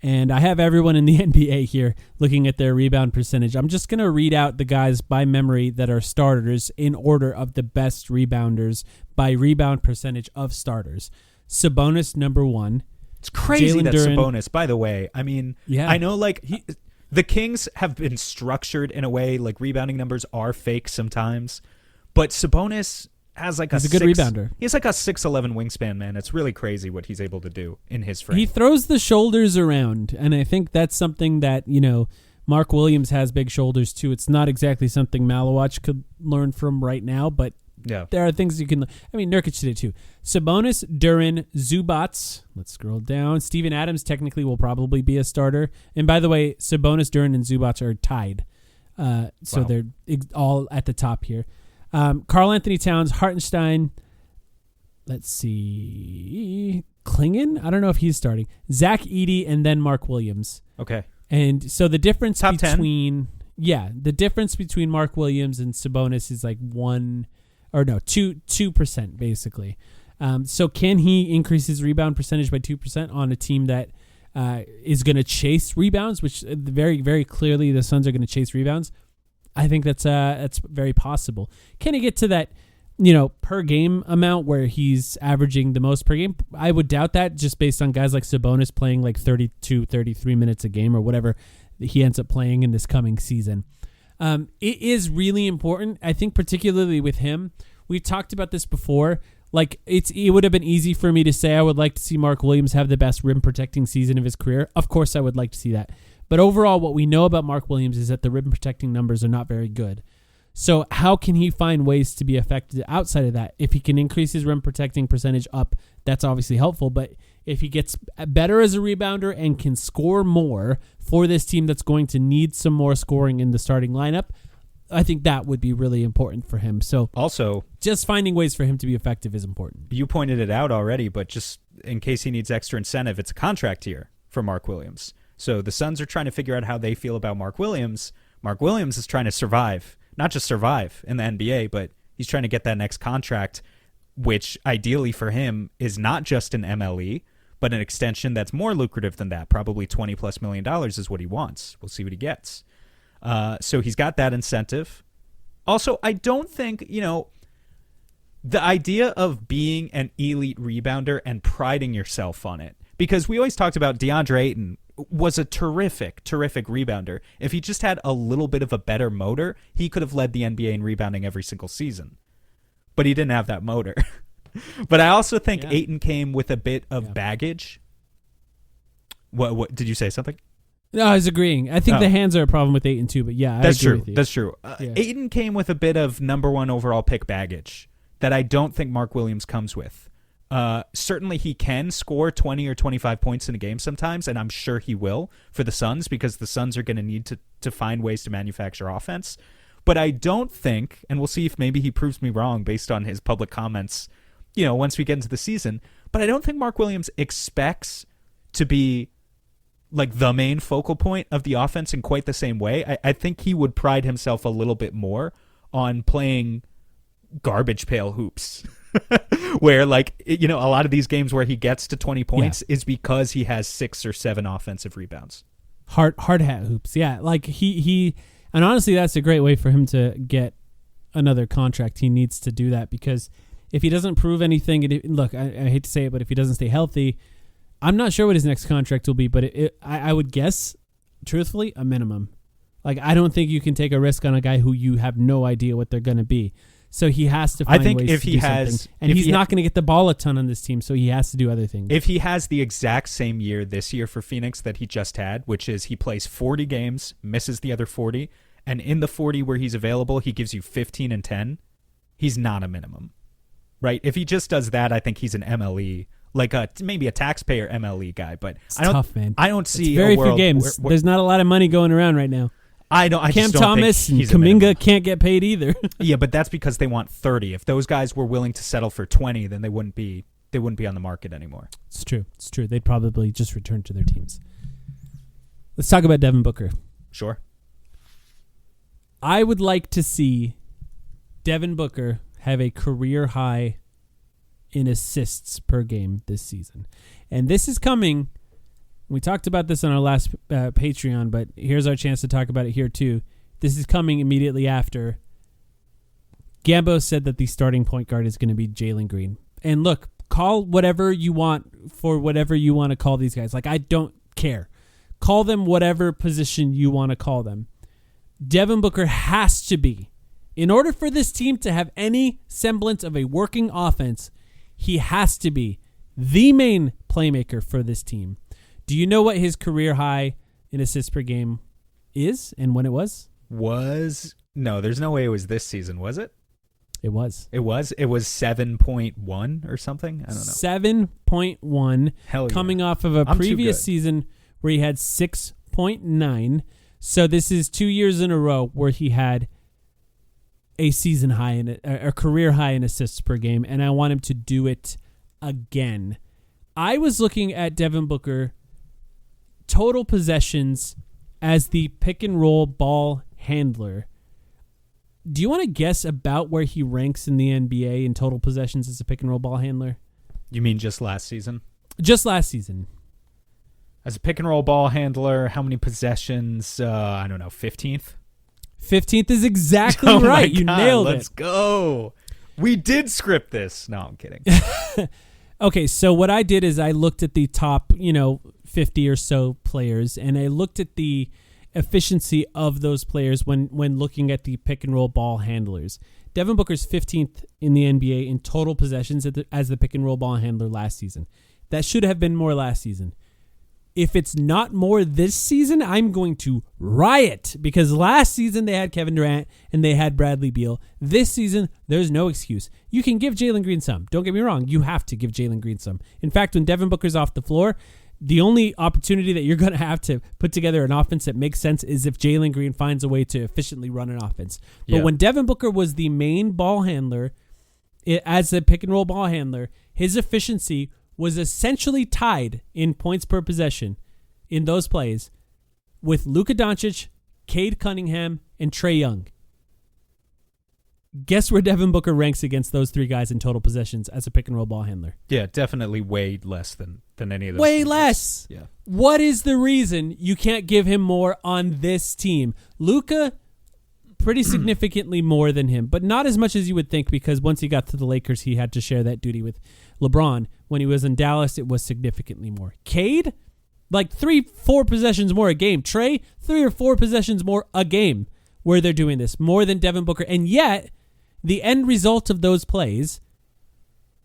and I have everyone in the NBA here looking at their rebound percentage. I'm just going to read out the guys by memory that are starters in order of the best rebounders by rebound percentage of starters. Sabonis, number 1. It's crazy Jalen that Duren, Sabonis, by the way, I mean, I know the Kings have been structured in a way, like rebounding numbers are fake sometimes, but Sabonis, has like He's a good rebounder. He has like a 6'11" wingspan, man. It's really crazy what he's able to do in his frame. He throws the shoulders around, and I think that's something that, Mark Williams has big shoulders too. It's not exactly something Malawach could learn from right now, but yeah, there are things you can. I mean, Nurkic did it too. Sabonis, Duren, Zubats. Let's scroll down. Steven Adams technically will probably be a starter. And by the way, Sabonis, Duren, and Zubats are tied. So Wow. they're all at the top here. Karl Anthony Towns, Hartenstein. Let's see. Klingon? I don't know if he's starting. Zach Edey, and then Mark Williams. Okay. And so the difference Top 10. the difference between Mark Williams and Sabonis is like 2% basically. So can he increase his rebound percentage by 2% on a team that is going to chase rebounds, which very, very clearly the Suns are going to chase rebounds? I think that's very possible. Can he get to that, per game amount where he's averaging the most per game? I would doubt that, just based on guys like Sabonis playing like 32, 33 minutes a game or whatever he ends up playing in this coming season. It is really important, I think, particularly with him. We've talked about this before. Like, it would have been easy for me to say I would like to see Mark Williams have the best rim protecting season of his career. Of course, I would like to see that. But overall, what we know about Mark Williams is that the rim protecting numbers are not very good. So how can he find ways to be effective outside of that? If he can increase his rim protecting percentage up, that's obviously helpful. But if he gets better as a rebounder and can score more for this team that's going to need some more scoring in the starting lineup, I think that would be really important for him. So Also, just finding ways for him to be effective is important. you pointed it out already, but just in case he needs extra incentive, it's a contract year for Mark Williams. So the Suns are trying to figure out how they feel about Mark Williams. Mark Williams is trying to survive. Not just survive in the NBA, but he's trying to get that next contract, which ideally for him is not just an MLE, but an extension that's more lucrative than that. Probably $20+ million is what he wants. We'll see what he gets. So he's got that incentive. Also, I don't think, the idea of being an elite rebounder and priding yourself on it, because we always talked about DeAndre Ayton was a terrific rebounder. If he just had a little bit of a better motor, he could have led the NBA in rebounding every single season. But he didn't have that motor. But I also think Ayton came with a bit of baggage. What did you say something? No, I was agreeing. I think the hands are a problem with Ayton too, but yeah, That's I agree true. with you. That's true. Ayton came with a bit of number one overall pick baggage that I don't think Mark Williams comes with. Certainly he can score 20 or 25 points in a game sometimes, and I'm sure he will for the Suns, because the Suns are going to need to find ways to manufacture offense. But I don't think, and we'll see if maybe he proves me wrong based on his public comments, once we get into the season, but I don't think Mark Williams expects to be like the main focal point of the offense in quite the same way. I think he would pride himself a little bit more on playing garbage pail hoops. Where a lot of these games where he gets to 20 points is because he has 6 or 7 offensive rebounds. Hard hat hoops. Yeah. Like he and honestly, that's a great way for him to get another contract. He needs to do that, because if he doesn't prove anything, look, I hate to say it, but if he doesn't stay healthy, I'm not sure what his next contract will be, but I would guess, truthfully, a minimum. Like, I don't think you can take a risk on a guy who you have no idea what they're going to be. So he has to find ways to do something. And he's not going to get the ball a ton on this team, so he has to do other things. If he has the exact same year this year for Phoenix that he just had, which is he plays 40 games, misses the other 40, and in the 40 where he's available, he gives you 15 and 10, he's not a minimum. Right? If he just does that, I think he's an MLE, like maybe a taxpayer MLE guy. But it's tough, man. I don't see it's very a world few games. where there's not a lot of money going around right now. Cam just don't Thomas and Kuminga can't get paid either. Yeah, but that's because they want 30. If those guys were willing to settle for 20, then they wouldn't be on the market anymore. It's true. They'd probably just return to their teams. Let's talk about Devin Booker. Sure. I would like to see Devin Booker have a career high in assists per game this season. And this is coming. We talked about this on our last Patreon, but here's our chance to talk about it here too. This is coming immediately after Gambo said that the starting point guard is going to be Jalen Green. And look, call whatever you want for whatever you want to call these guys. Like, I don't care. Call them whatever position you want to call them. Devin Booker has to be In order for this team to have any semblance of a working offense, he has to be the main playmaker for this team. Do you know what his career high in assists per game is and when it was? No, there's no way it was this season, was it? It was. It was 7.1 or something. I don't know. 7.1. Hell yeah. Coming off of a I'm previous too good. season where he had 6.9. So this is 2 years in a row where he had a season high in a career high in assists per game, and I want him to do it again. I was looking at Devin Booker total possessions as the pick and roll ball handler. Do you want to guess about where he ranks in the NBA in total possessions as a pick and roll ball handler? You mean just last season? Just last season. As a pick and roll ball handler, how many possessions? I don't know, 15th? 15th is exactly Oh my right. You God, nailed let's it. go. We did script this. No, I'm kidding. Okay, so what I did is I looked at the top, 50 or so players, and I looked at the efficiency of those players when looking at the pick and roll ball handlers. Devin Booker's 15th in the NBA in total possessions as the pick and roll ball handler last season. That should have been more last season. If it's not more this season, I'm going to riot, because last season they had Kevin Durant and they had Bradley Beal. This season, there's no excuse. You can give Jalen Green some. Don't get me wrong. You have to give Jalen Green some. In fact, when Devin Booker's off the floor, the only opportunity that you're going to have to put together an offense that makes sense is if Jalen Green finds a way to efficiently run an offense. But when Devin Booker was the main ball handler, as a pick and roll ball handler, his efficiency was essentially tied in points per possession in those plays with Luka Doncic, Cade Cunningham, and Trae Young. Guess where Devin Booker ranks against those three guys in total possessions as a pick and roll ball handler? Yeah, definitely way less than any of those. Way teams. less. Yeah. What is the reason you can't give him more on this team? Luka, pretty significantly more than him, but not as much as you would think, because once he got to the Lakers, he had to share that duty with LeBron. When he was in Dallas, it was significantly more. Cade, like 3-4 possessions more a game. Trae, 3 or 4 possessions more a game where they're doing this, more than Devin Booker. And yet, the end result of those plays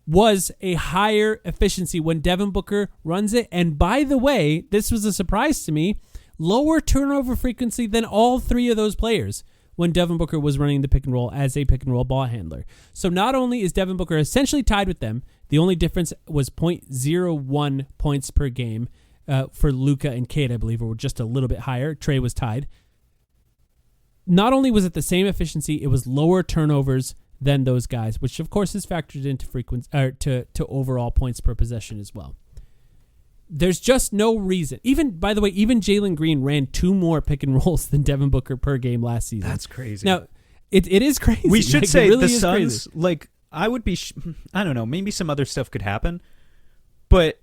was a higher efficiency when Devin Booker runs it. And by the way, this was a surprise to me, lower turnover frequency than all three of those players when Devin Booker was running the pick and roll as a pick and roll ball handler. So not only is Devin Booker essentially tied with them, the only difference was 0.01 points per game for Luka and Cade, I believe, or just a little bit higher. Trae was tied. Not only was it the same efficiency, it was lower turnovers than those guys, which of course is factored into frequency to overall points per possession as well. There's just no reason. By the way, even Jalen Green ran 2 more pick and rolls than Devin Booker per game last season. That's crazy. Now, it is crazy. We should say it really the is Suns, crazy. I would be, I don't know, maybe some other stuff could happen, but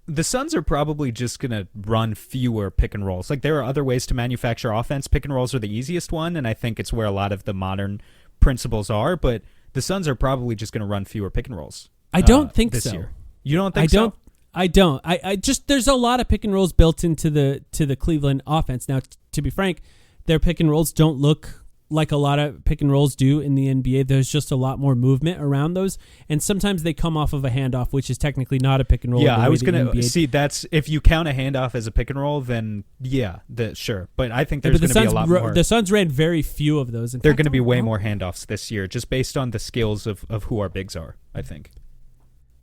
the Suns are probably just going to run fewer pick and rolls. Like, there are other ways to manufacture offense. Pick and rolls are the easiest one, and I think it's where a lot of the modern principles are, but the Suns are probably just going to run fewer pick and rolls. I don't think this so. year. You don't think so? I don't. I just, there's a lot of pick and rolls built into the Cleveland offense. Now, to be frank, their pick and rolls don't look like a lot of pick and rolls do in the NBA. There's just a lot more movement around those, and sometimes they come off of a handoff, which is technically not a pick and roll. Yeah, I was going to see that's, if you count a handoff as a pick and roll, then yeah, sure. But I think there's going to be a lot more. The Suns ran very few of those. They're going to be way more handoffs this year, just based on the skills of who our bigs are, I think.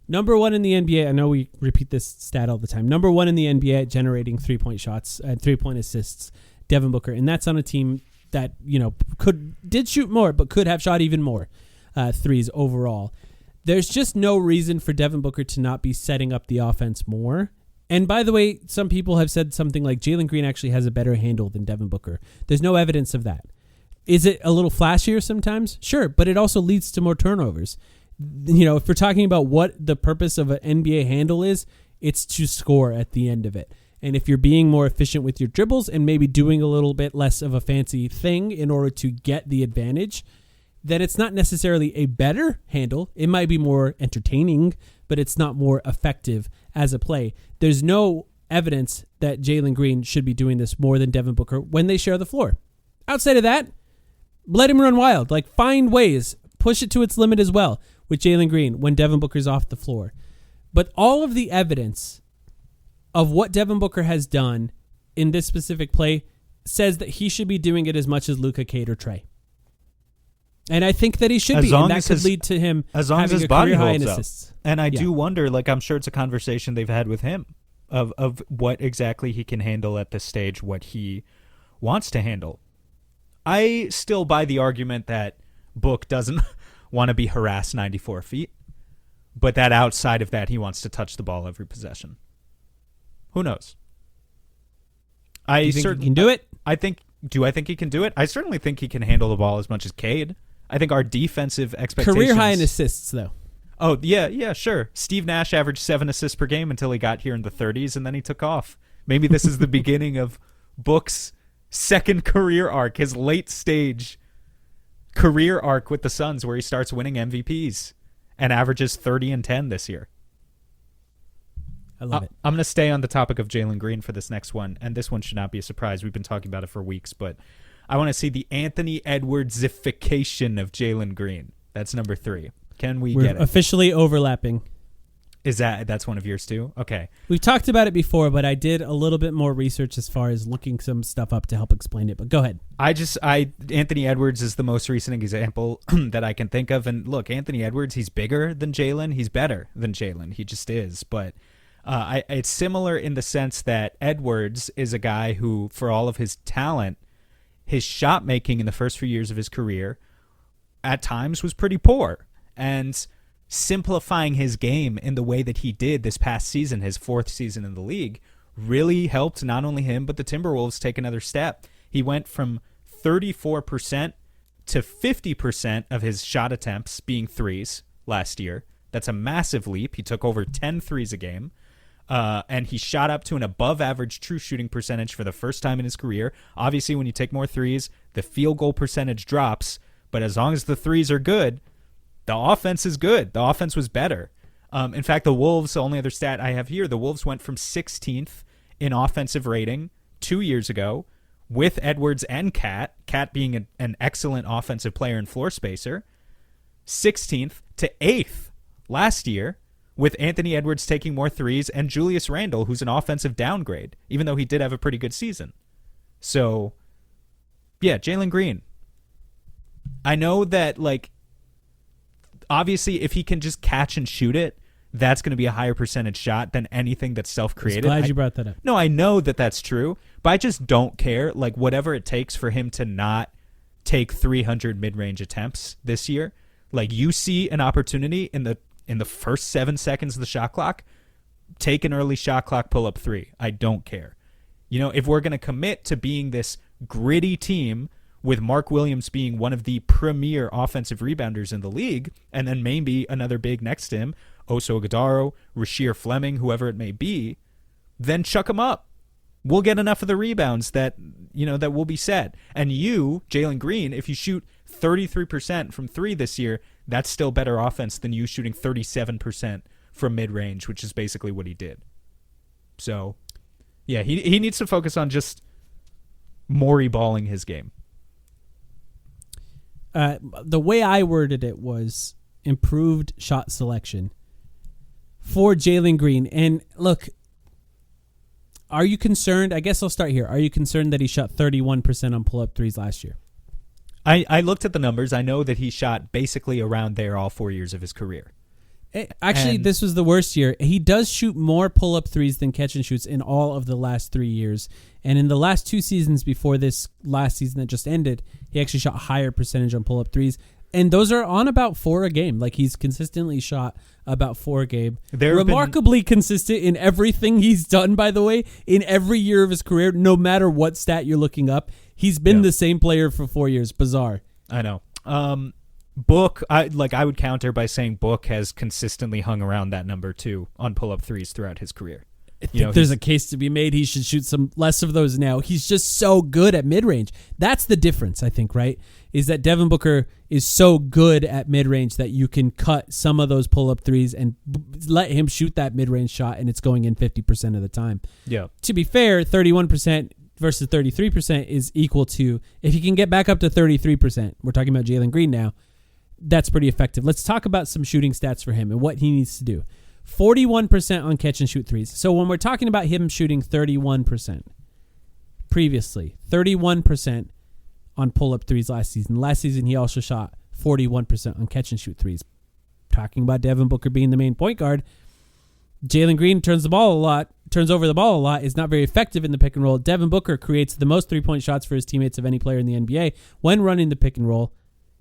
Number 1 in the NBA, I know we repeat this stat all the time. Number 1 in the NBA at generating 3-point shots and 3-point assists, Devin Booker. And that's on a team that, did shoot more, but could have shot even more threes overall. There's just no reason for Devin Booker to not be setting up the offense more. And by the way, some people have said something like Jalen Green actually has a better handle than Devin Booker. There's no evidence of that. Is it a little flashier sometimes? Sure, but it also leads to more turnovers. If we're talking about what the purpose of an NBA handle is, it's to score at the end of it. And if you're being more efficient with your dribbles and maybe doing a little bit less of a fancy thing in order to get the advantage, then it's not necessarily a better handle. It might be more entertaining, but it's not more effective as a play. There's no evidence that Jalen Green should be doing this more than Devin Booker when they share the floor. Outside of that, let him run wild. Like, find ways. Push it to its limit as well with Jalen Green when Devin Booker's off the floor. But all of the evidence of what Devin Booker has done in this specific play says that he should be doing it as much as Luka, Cade, or Trey. And I think that he should be, and that could lead to him having a career high in assists. And I do wonder, like, I'm sure it's a conversation they've had with him of what exactly he can handle at this stage, what he wants to handle. I still buy the argument that Book doesn't want to be harassed 94 feet, but that outside of that, he wants to touch the ball every possession. Who knows? Do you think he can do it? Do I think he can do it? I certainly think he can handle the ball as much as Cade. I think our defensive expectations... Career high in assists, though. Oh, yeah, sure. Steve Nash averaged 7 assists per game until he got here in the 30s, and then he took off. Maybe this is the beginning of Book's second career arc, his late stage career arc with the Suns, where he starts winning MVPs and averages 30 and 10 this year. I love it. I'm going to stay on the topic of Jalen Green for this next one, and this one should not be a surprise. We've been talking about it for weeks, but I want to see the Anthony Edwardsification of Jalen Green. That's number 3. Can we get it? We're officially overlapping. That's one of yours too? Okay. We've talked about it before, but I did a little bit more research as far as looking some stuff up to help explain it. But go ahead. Anthony Edwards is the most recent example that I can think of. And look, Anthony Edwards, he's bigger than Jalen. He's better than Jalen. He just is. But it's similar in the sense that Edwards is a guy who, for all of his talent, his shot making in the first few years of his career at times was pretty poor. And simplifying his game in the way that he did this past season, his 4th season in the league, really helped not only him, but the Timberwolves take another step. He went from 34% to 50% of his shot attempts being threes last year. That's a massive leap. He took over 10 threes a game. And he shot up to an above-average true shooting percentage for the first time in his career. Obviously, when you take more threes, the field goal percentage drops. But as long as the threes are good, the offense is good. The offense was better. In fact, the Wolves, the only other stat I have here, the Wolves went from 16th in offensive rating 2 years ago with Edwards and Cat being an excellent offensive player and floor spacer, 16th to 8th last year with Anthony Edwards taking more threes and Julius Randle, who's an offensive downgrade, even though he did have a pretty good season. So, yeah, Jalen Green. I know that, like, obviously, if he can just catch and shoot it, that's going to be a higher percentage shot than anything that's self-created. I'm glad you brought that up. No, I know that that's true, but I just don't care. Like, whatever it takes for him to not take 300 mid-range attempts this year. Like, you see an opportunity in the first 7 seconds of the shot clock, take an early shot clock pull-up 3. I don't care. You know, if we're going to commit to being this gritty team with Mark Williams being one of the premier offensive rebounders in the league, and then maybe another big next to him, Oso Agudaro, Rasheer Fleming, whoever it may be, then chuck him up. We'll get enough of the rebounds that will be set. And you, Jalen Green, if you shoot 33% from 3 this year, that's still better offense than you shooting 37% from mid-range, which is basically what he did. So, yeah, he needs to focus on just Morey balling his game. The way I worded it was improved shot selection for Jalen Green. And look, are you concerned? I guess I'll start here. Are you concerned that he shot 31% on pull-up threes last year? I looked at the numbers. I know that he shot basically around there all 4 years of his career. Actually, this was the worst year. He does shoot more pull-up threes than catch and shoots in all of the last 3 years. And in the last 2 seasons before this last season that just ended, he actually shot a higher percentage on pull-up threes. And those are on about 4 a game. Like, he's consistently shot about 4 a game. Remarkably consistent in everything he's done, by the way, in every year of his career, no matter what stat you're looking up. He's been the same player for 4 years. Bizarre. I know. Book, I would counter by saying Book has consistently hung around that number 2 on pull-up threes throughout his career. I think there's a case to be made. He should shoot some less of those now. He's just so good at mid-range. That's the difference, I think, right? Is that Devin Booker is so good at mid-range that you can cut some of those pull-up threes and let him shoot that mid-range shot, and it's going in 50% of the time. Yeah. To be fair, 31% versus 33% is equal to, if he can get back up to 33%, we're talking about Jalen Green now, that's pretty effective. Let's talk about some shooting stats for him and what he needs to do. 41% on catch and shoot threes. So when we're talking about him shooting 31%, previously, 31% on pull-up threes last season. Last season, he also shot 41% on catch and shoot threes. Talking about Devin Booker being the main point guard, Jalen Green turns over the ball a lot, is not very effective in the pick and roll. Devin Booker creates the most three-point shots for his teammates of any player in the NBA when running the pick and roll.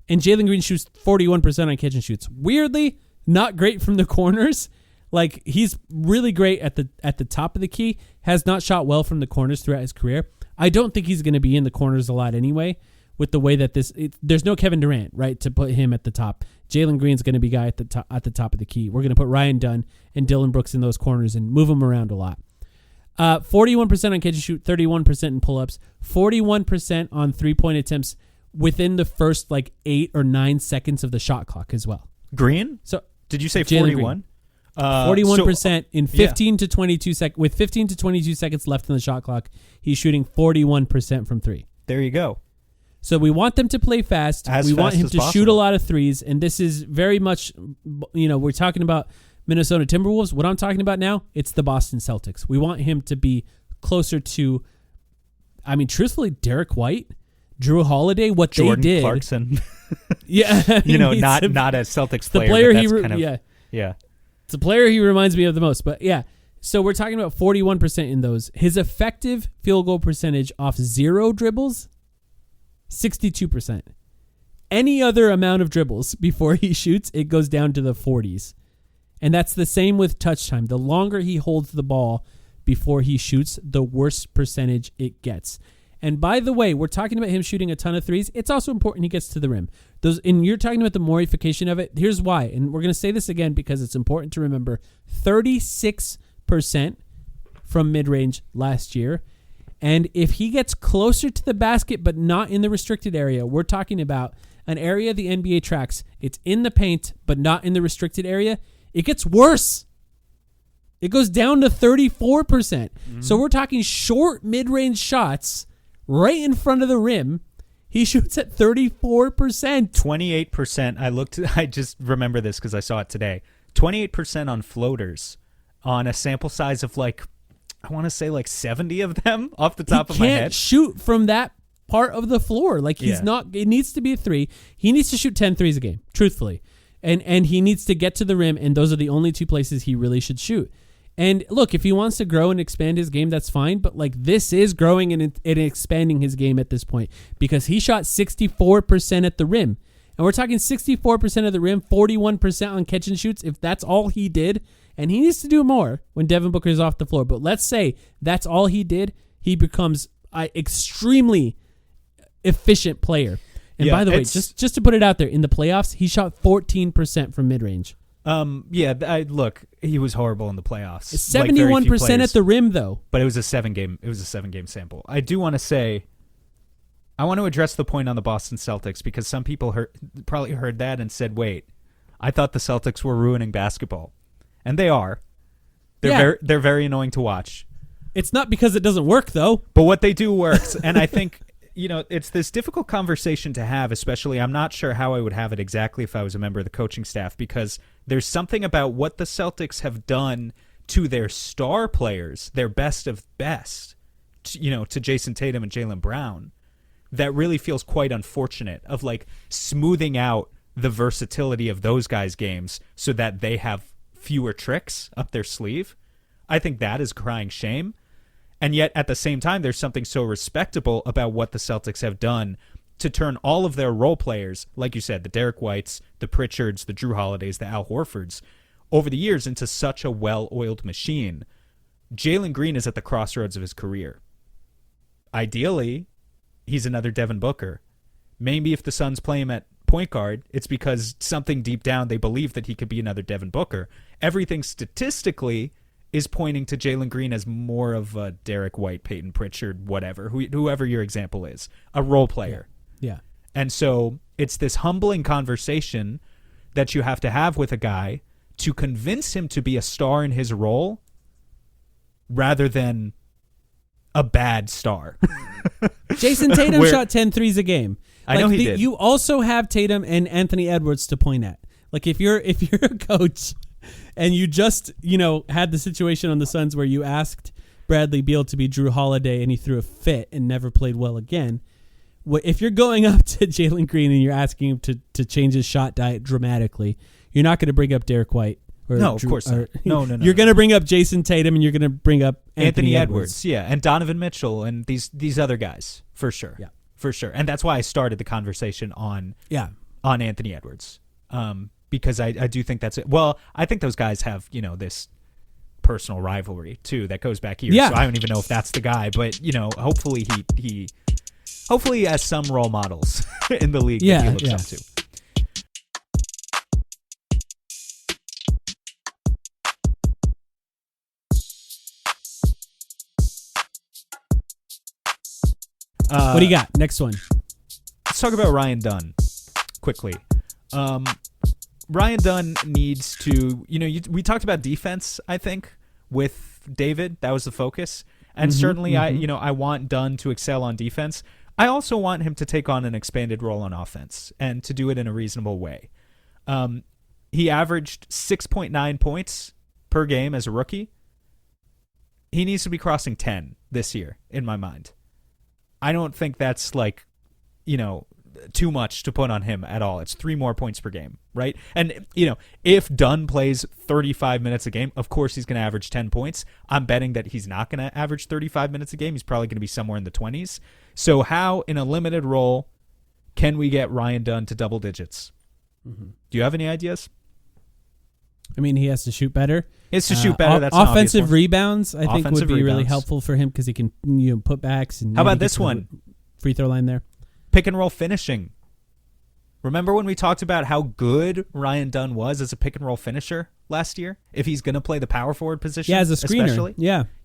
And Jalen Green shoots 41% on catch and shoots. Weirdly, not great from the corners. Like, he's really great at the top of the key, has not shot well from the corners throughout his career. I don't think he's going to be in the corners a lot anyway, with the way that there's no Kevin Durant, right, to put him at the top. Jalen Green's going to be guy at the top of the key. We're going to put Ryan Dunn and Dylan Brooks in those corners and move them around a lot. 41% on catch and shoot, 31% in pull-ups, 41% on three-point attempts within the first 8 or 9 seconds of the shot clock as well. Green? So did you say Jalen 41? 41% in 15 to 22 seconds. With 15 to 22 seconds left in the shot clock, he's shooting 41% from three. There you go. So we want them to play fast. We want him to shoot a lot of threes, and this is very much, we're talking about Minnesota Timberwolves. What I'm talking about now, it's the Boston Celtics. We want him to be closer to, truthfully, Derek White, Drew Holiday, what Jordan they did. Clarkson. Yeah. not a Celtics player. The player yeah. It's a player he reminds me of the most. But yeah, so we're talking about 41% in those. His effective field goal percentage off 0 dribbles, 62%. Any other amount of dribbles before he shoots, it goes down to the 40s. And that's the same with touch time. The longer he holds the ball before he shoots, the worse percentage it gets. And by the way, we're talking about him shooting a ton of threes. It's also important he gets to the rim. And you're talking about the morification of it. Here's why. And we're going to say this again because it's important to remember. 36% from mid-range last year. And if he gets closer to the basket but not in the restricted area, we're talking about an area the NBA tracks. It's in the paint but not in the restricted area. It gets worse. It goes down to 34%. Mm-hmm. So we're talking short mid-range shots right in front of the rim. He shoots at 34%. 28%. I just remember this because I saw it today. 28% on floaters on a sample size of I want to say 70 of them off the top of my head. He can't shoot from that part of the floor. It needs to be a 3. He needs to shoot 10 threes a game, truthfully. And he needs to get to the rim, and those are the only 2 places he really should shoot. And look, if he wants to grow and expand his game, that's fine. But this is growing and expanding his game at this point because he shot 64% at the rim. And we're talking 64% of the rim, 41% on catch and shoots. If that's all he did, and he needs to do more when Devin Booker is off the floor. But let's say that's all he did, he becomes an extremely efficient player. And by the way, just to put it out there, in the playoffs, he shot 14% from mid-range. Look, he was horrible in the playoffs. 71% at the rim, though. But it was a 7-game sample. I do want to say, I want to address the point on the Boston Celtics because some people probably heard that and said, "Wait, I thought the Celtics were ruining basketball," and they are. They're very annoying to watch. It's not because it doesn't work, though. But what they do works, and I think. It's this difficult conversation to have, especially I'm not sure how I would have it exactly if I was a member of the coaching staff, because there's something about what the Celtics have done to their star players, their best of best, to Jason Tatum and Jaylen Brown, that really feels quite unfortunate of smoothing out the versatility of those guys' games so that they have fewer tricks up their sleeve. I think that is crying shame. And yet, at the same time, there's something so respectable about what the Celtics have done to turn all of their role players, like you said, the Derek Whites, the Pritchards, the Drew Holidays, the Al Horfords, over the years into such a well-oiled machine. Jalen Green is at the crossroads of his career. Ideally, he's another Devin Booker. Maybe if the Suns play him at point guard, it's because something deep down they believe that he could be another Devin Booker. Everything statistically is pointing to Jalen Green as more of a Derek White, Peyton Pritchard, whatever, whoever your example is, a role player. Yeah. And so it's this humbling conversation that you have to have with a guy to convince him to be a star in his role rather than a bad star. Jason Tatum shot 10 threes a game. I know he did. You also have Tatum and Anthony Edwards to point at. Like if you're a coach and you just, had the situation on the Suns where you asked Bradley Beal to be Drew Holiday and he threw a fit and never played well again. If you're going up to Jalen Green and you're asking him to change his shot diet dramatically, you're not going to bring up Derek White. Of course not. No. You're going to bring up Jason Tatum and you're going to bring up Anthony Edwards. Yeah, and Donovan Mitchell and these other guys for sure. Yeah, for sure. And that's why I started the conversation on Anthony Edwards, because I do think that's it. Well, I think those guys have this personal rivalry too that goes back years. Yeah. So I don't even know if that's the guy, but hopefully he has some role models in the league that he looks up to. What do you got? Next one. Let's talk about Ryan Dunn quickly. Ryan Dunn needs to, we talked about defense, I think, with David. That was the focus. And certainly I want Dunn to excel on defense. I also want him to take on an expanded role on offense and to do it in a reasonable way. He averaged 6.9 points per game as a rookie. He needs to be crossing 10 this year, in my mind. I don't think that's too much to put on him at all. It's 3 more points per game, right? And, if Dunn plays 35 minutes a game, of course he's going to average 10 points. I'm betting that he's not going to average 35 minutes a game. He's probably going to be somewhere in the 20s. So how, in a limited role, can we get Ryan Dunn to double digits? Mm-hmm. Do you have any ideas? I mean, he has to shoot better. He has to shoot better. That's offensive rebounds. I think would be really helpful for him because he can put backs. And how about this one? Free throw line there. Pick and roll finishing. Remember when we talked about how good Ryan Dunn was as a pick and roll finisher last year? If he's going to play the power forward position, as a screener, especially?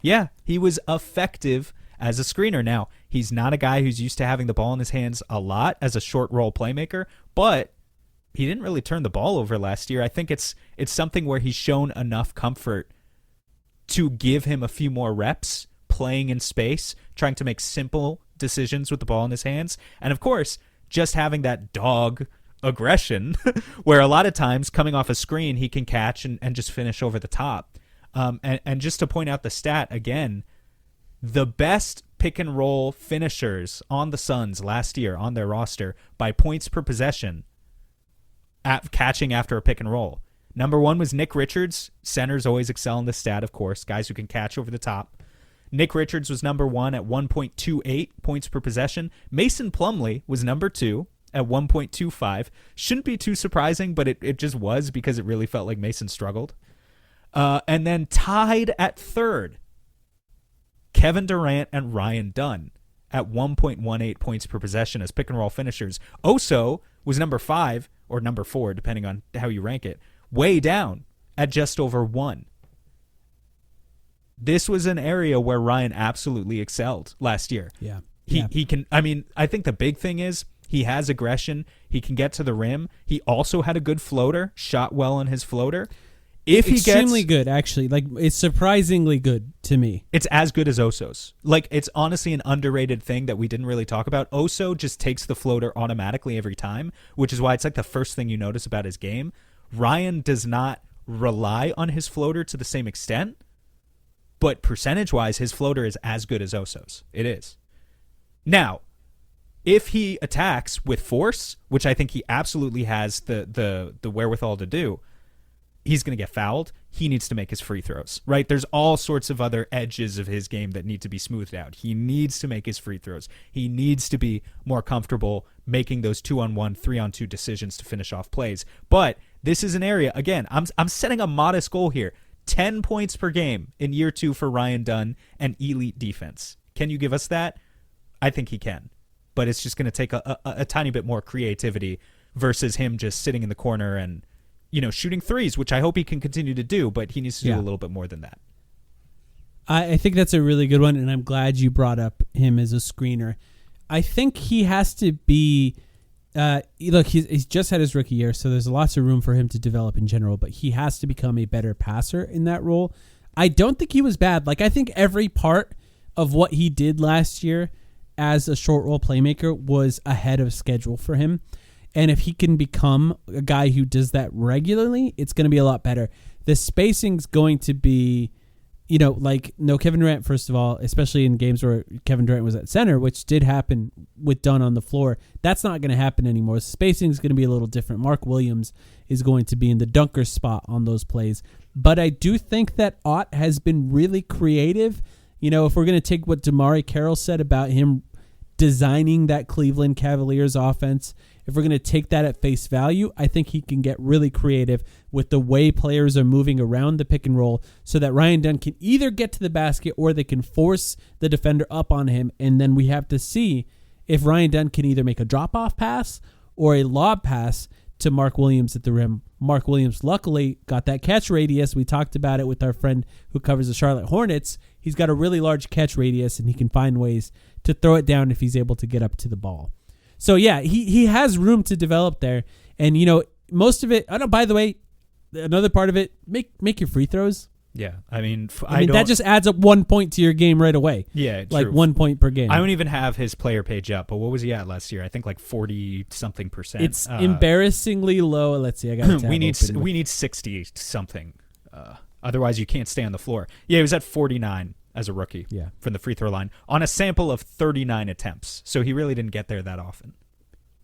Yeah, he was effective as a screener. Now he's not a guy who's used to having the ball in his hands a lot as a short roll playmaker, but he didn't really turn the ball over last year. I think it's something where he's shown enough comfort to give him a few more reps playing in space, trying to make simple decisions with the ball in his hands. And of course, just having that dog aggression where a lot of times coming off a screen, he can catch and just finish over the top. And just to point out the stat again, the best pick and roll finishers on the Suns last year on their roster by points per possession at catching after a pick and roll. Number 1 was Nick Richards. Centers always excel in this stat, of course, guys who can catch over the top. Nick Richards was number 1 at 1.28 points per possession. Mason Plumlee was number 2 at 1.25. Shouldn't be too surprising, but it just was because it really felt like Mason struggled. And then tied at 3rd, Kevin Durant and Ryan Dunn at 1.18 points per possession as pick and roll finishers. Oso was number 5 or number 4, depending on how you rank it, way down at just over 1. This was an area where Ryan absolutely excelled last year. Yeah. He can, I think the big thing is he has aggression. He can get to the rim. He also had a good floater, shot well on his floater. If he extremely good, actually. Like, it's surprisingly good to me. It's as good as Oso's. Like, it's honestly an underrated thing that we didn't really talk about. Oso just takes the floater automatically every time, which is why it's like the first thing you notice about his game. Ryan does not rely on his floater to the same extent, but percentage-wise, his floater is as good as Oso's. It is. Now, if he attacks with force, which I think he absolutely has the wherewithal to do, he's going to get fouled. He needs to make his free throws, right? There's all sorts of other edges of his game that need to be smoothed out. He needs to make his free throws. He needs to be more comfortable making those 2-on-1, 3-on-2 decisions to finish off plays. But this is an area, again, I'm setting a modest goal here. 10 points per game in year 2 for Ryan Dunn and elite defense. Can you give us that? I think he can. But it's just going to take a tiny bit more creativity versus him just sitting in the corner and shooting threes, which I hope he can continue to do, but he needs to do a little bit more than that. I think that's a really good one, and I'm glad you brought up him as a screener. I think he has to be look, he's just had his rookie year, so there's lots of room for him to develop in general, but he has to become a better passer in that role. I don't think he was bad. Like, I think every part of what he did last year as a short roll playmaker was ahead of schedule for him. And if he can become a guy who does that regularly, it's going to be a lot better. The spacing's going to be, no Kevin Durant, first of all, especially in games where Kevin Durant was at center, which did happen with Dunn on the floor. That's not going to happen anymore. Spacing's going to be a little different. Mark Williams is going to be in the dunker spot on those plays. But I do think that Ott has been really creative. If we're going to take what Damari Carroll said about him designing that Cleveland Cavaliers offense, if we're going to take that at face value, I think he can get really creative with the way players are moving around the pick and roll so that Ryan Dunn can either get to the basket or they can force the defender up on him. And then we have to see if Ryan Dunn can either make a drop-off pass or a lob pass to Mark Williams at the rim. Mark Williams luckily got that catch radius. We talked about it with our friend who covers the Charlotte Hornets. He's got a really large catch radius, and he can find ways to throw it down if he's able to get up to the ball. So, yeah, he has room to develop there. And, most of it, by the way, another part of it, make your free throws. Yeah, I mean, that just adds up 1 point to your game right away. Yeah, like true. 1 point per game. I don't even have his player page up, but what was he at last year? I think like 40-something%. It's embarrassingly low. Let's see, I got we need 60-something. Otherwise, you can't stay on the floor. Yeah, he was at 49 as a rookie. Yeah. From the free throw line on a sample of 39 attempts. So he really didn't get there that often.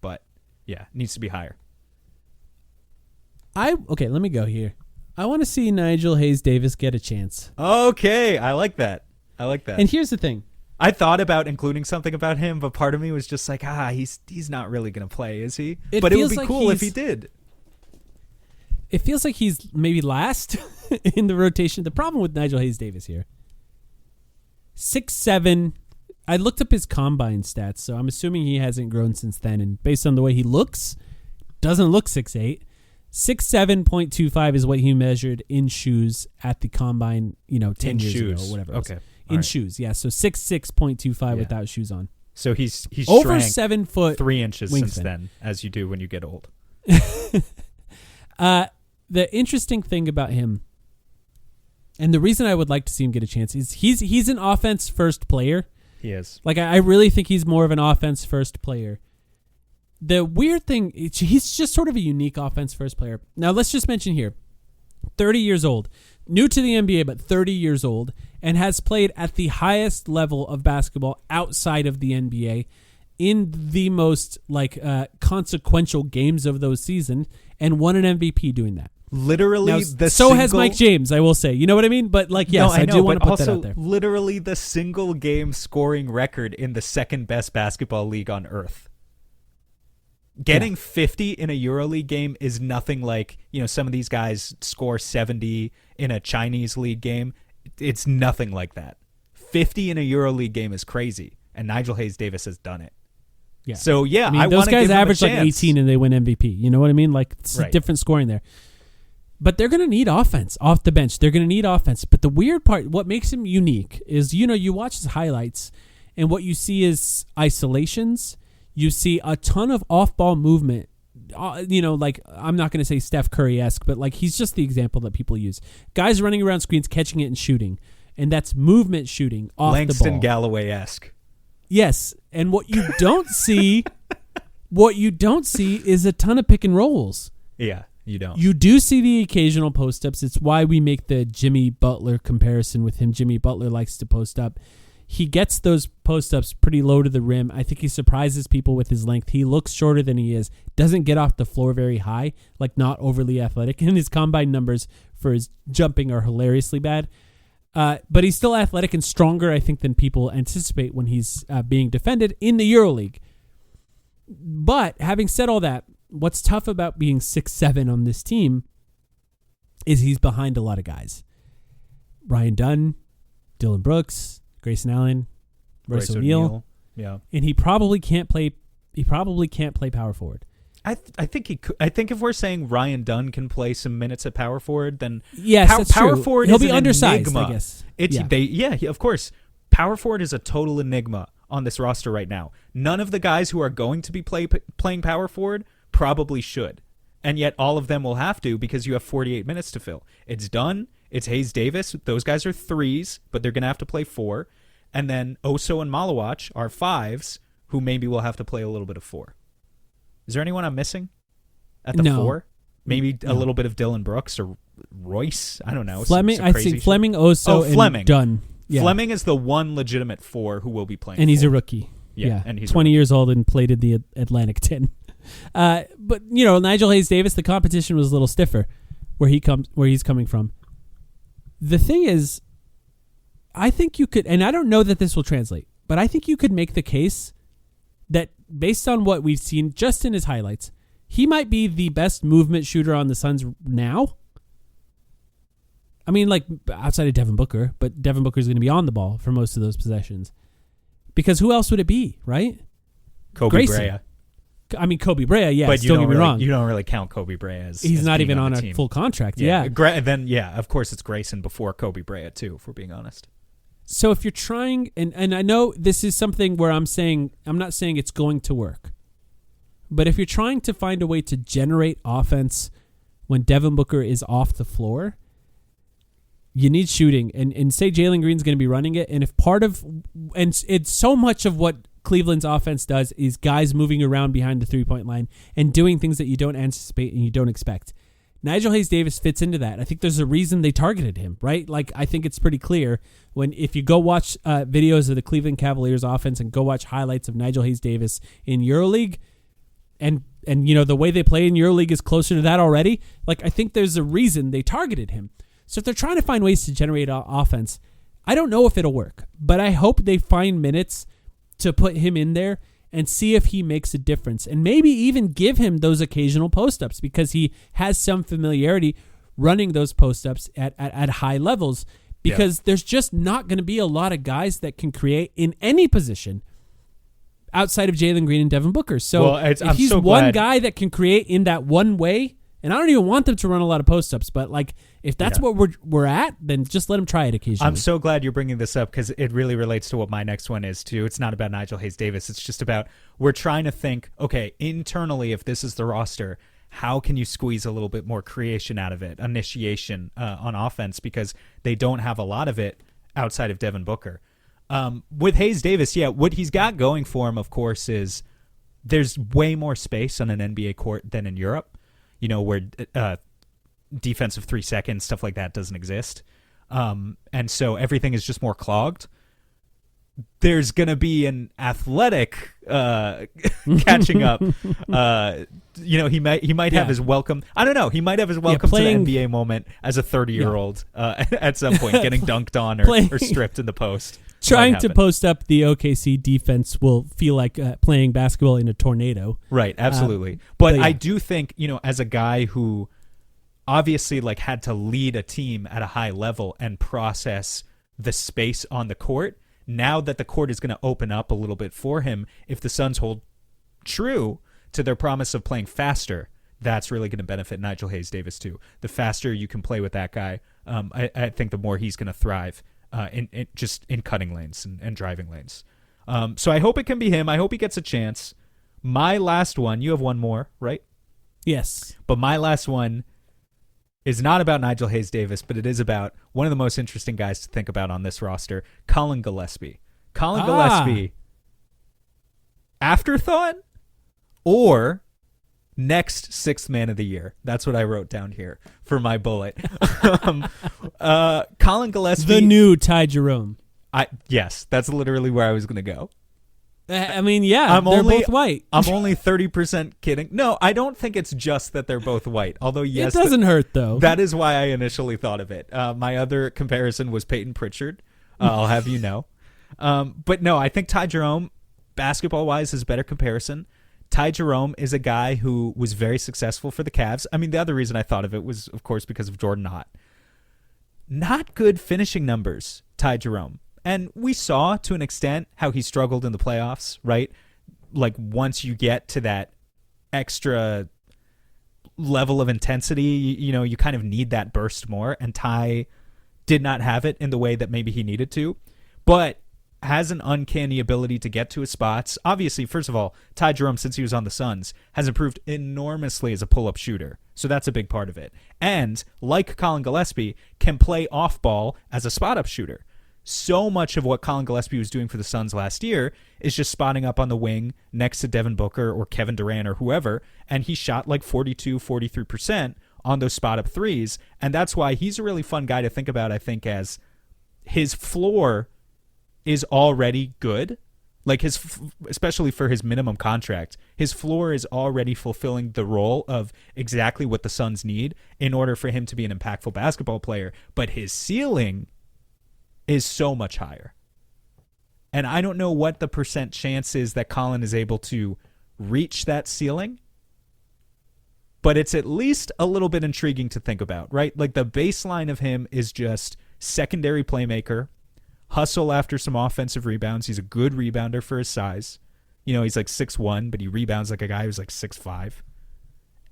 But yeah, needs to be higher. Okay, let me go here. I want to see Nigel Hayes-Davis get a chance. Okay, I like that. And here's the thing. I thought about including something about him, but part of me was just like, he's not really going to play, is he? But it would be cool if he did. It feels like he's maybe last in the rotation. The problem with Nigel Hayes-Davis here, 6'7". I looked up his combine stats, so I'm assuming he hasn't grown since then. And based on the way he looks, doesn't look 6'8". 6'7.25 is what he measured in shoes at the combine, 10 years ago or whatever. Okay. In shoes, yeah. So 6'6.25 without shoes on. So he's over shrank 7 foot, 3 inches wingspan. Since then, as you do when you get old. The interesting thing about him, and the reason I would like to see him get a chance, is he's an offense first player. He is. Like I really think he's more of an offense first player. The weird thing, he's just sort of a unique offense first player. Now, let's just mention here, 30 years old, new to the NBA, but 30 years old, and has played at the highest level of basketball outside of the NBA in the most consequential games of those seasons, and won an MVP doing that. Literally, now, has Mike James, I will say. You know what I mean? But yes, I do want to put that out there. Literally the single game scoring record in the second best basketball league on earth. Getting 50 in a EuroLeague game is nothing like, some of these guys score 70 in a Chinese league game. It's nothing like that. 50 in a EuroLeague game is crazy, and Nigel Hayes-Davis has done it. Yeah. So, I mean, those guys average like 18 and they win MVP. You know what I mean? Like, it's different scoring there. But they're going to need offense off the bench. They're going to need offense. But the weird part, what makes him unique is, you watch his highlights, and what you see is isolations. You see a ton of off-ball movement. I'm not going to say Steph Curry-esque, but he's just the example that people use. Guys running around screens, catching it and shooting. And that's movement shooting off the ball. Langston Galloway-esque. Yes. And what you don't see, is a ton of pick and rolls. Yeah, you don't. You do see the occasional post-ups. It's why we make the Jimmy Butler comparison with him. Jimmy Butler likes to post up. He gets those post-ups pretty low to the rim. I think he surprises people with his length. He looks shorter than he is. Doesn't get off the floor very high, not overly athletic. And his combine numbers for his jumping are hilariously bad. But he's still athletic and stronger, I think, than people anticipate when he's being defended in the EuroLeague. But having said all that, what's tough about being 6'7" on this team is he's behind a lot of guys. Ryan Dunn, Dylan Brooks, Grayson Allen, Royce O'Neal. Yeah. And he probably can't play power forward. I think he could. I think if we're saying Ryan Dunn can play some minutes at power forward, then yes, that's power true. forward He'll is be an undersized, enigma. I guess. Of course. Power forward is a total enigma on this roster right now. None of the guys who are going to be playing power forward probably should. And yet all of them will have to because you have 48 minutes to fill. It's Dunn. It's Hayes-Davis. Those guys are threes, but they're going to have to play 4. And then Oso and Malawach are 5s who maybe will have to play a little bit of 4. Is there anyone I'm missing at the 4? Maybe a little bit of Dylan Brooks or Royce. I don't know. Fleming. I think Fleming, Oso, and Fleming. Dunn. Yeah. Fleming is the one legitimate 4 who will be playing. And he's 4. a rookie. Yeah, and he's 20 years old and played in the Atlantic 10. But Nigel Hayes Davis, the competition was a little stiffer where he's coming from. The thing is, I think you could, and I don't know that this will translate, but I think you could make the case that based on what we've seen just in his highlights, he might be the best movement shooter on the Suns now. I mean, like outside of Devin Booker, but Devin Booker is going to be on the ball for most of those possessions. Because who else would it be, right? Kobe Grayson. Brea. I mean, Kobe Brea, yes. But don't get me wrong. You don't really count Kobe Brea as he's not being even on the a team. full contract. Yeah. Then, of course, it's Grayson before Kobe Brea, too, if we're being honest. So if you're trying, and I know this is something where I'm not saying it's going to work, but if you're trying to find a way to generate offense when Devin Booker is off the floor, you need shooting. And say Jalen Green's going to be running it, and if it's so much of what Cleveland's offense does is guys moving around behind the 3-point line and doing things that you don't anticipate and you don't expect. Nigel Hayes Davis fits into that. I think there's a reason they targeted him, right? Like, I think it's pretty clear if you go watch videos of the Cleveland Cavaliers offense and go watch highlights of Nigel Hayes Davis in EuroLeague, and the way they play in EuroLeague is closer to that already. Like, I think there's a reason they targeted him. So if they're trying to find ways to generate offense, I don't know if it'll work, but I hope they find minutes to put him in there and see if he makes a difference, and maybe even give him those occasional post-ups because he has some familiarity running those post-ups at high levels, because there's just not going to be a lot of guys that can create in any position outside of Jalen Green and Devin Booker. So if he's one guy that can create in that one way, and I don't even want them to run a lot of post-ups, but like if that's what we're at, then just let him try it occasionally. I'm so glad you're bringing this up because it really relates to what my next one is too. It's not about Nigel Hayes Davis. It's just about we're trying to think, okay, internally, if this is the roster, how can you squeeze a little bit more creation out of it, initiation on offense, because they don't have a lot of it outside of Devin Booker. With Hayes Davis, what he's got going for him, of course, is there's way more space on an NBA court than in Europe. Where defensive 3 seconds, stuff like that doesn't exist. And so everything is just more clogged. There's going to be an athletic catching up. He might have his welcome. I don't know. He might have his welcome to the NBA moment as a 30-year-old at some point, getting dunked on or stripped in the post. Trying to post up the OKC defense will feel like playing basketball in a tornado. Right, absolutely. But I do think, as a guy who obviously had to lead a team at a high level and process the space on the court, now that the court is going to open up a little bit for him, if the Suns hold true to their promise of playing faster, that's really going to benefit Nigel Hayes Davis too. The faster you can play with that guy, I think the more he's going to thrive. In cutting lanes and driving lanes. So I hope it can be him. I hope he gets a chance. My last one, you have one more, right? Yes. But my last one is not about Nigel Hayes Davis, but it is about one of the most interesting guys to think about on this roster, Colin Gillespie. Colin Gillespie, afterthought or next sixth man of the year? That's what I wrote down here for my bullet. Colin Gillespie, the new Ty Jerome. Yes, that's literally where I was going to go. I mean, they're both white. I'm only 30% kidding. No, I don't think it's just that they're both white. Although, yes, it doesn't hurt though. That is why I initially thought of it. My other comparison was Peyton Pritchard. I'll have you know. But no, I think Ty Jerome, basketball-wise, is a better comparison. Ty Jerome is a guy who was very successful for the Cavs. I mean, the other reason I thought of it was, of course, because of Jordan Ott. Not good finishing numbers, Ty Jerome. And we saw, to an extent, how he struggled in the playoffs, right? Like, once you get to that extra level of intensity, you kind of need that burst more. And Ty did not have it in the way that maybe he needed to. But has an uncanny ability to get to his spots. Obviously, first of all, Ty Jerome, since he was on the Suns, has improved enormously as a pull-up shooter. So that's a big part of it. And, like Colin Gillespie, can play off-ball as a spot-up shooter. so much of what Colin Gillespie was doing for the Suns last year is just spotting up on the wing next to Devin Booker or Kevin Durant or whoever, and he shot like 42, 43% on those spot-up threes, and that's why he's a really fun guy to think about, I think, as his floor is already good. Like especially for his minimum contract, his floor is already fulfilling the role of exactly what the Suns need in order for him to be an impactful basketball player, but his ceiling is so much higher. And I don't know what the percent chance is that Colin is able to reach that ceiling, but it's at least a little bit intriguing to think about, right? Like the baseline of him is just secondary playmaker, hustle after some offensive rebounds. He's a good rebounder for his size. You know, he's like 6'1", but he rebounds like a guy who's like 6'5",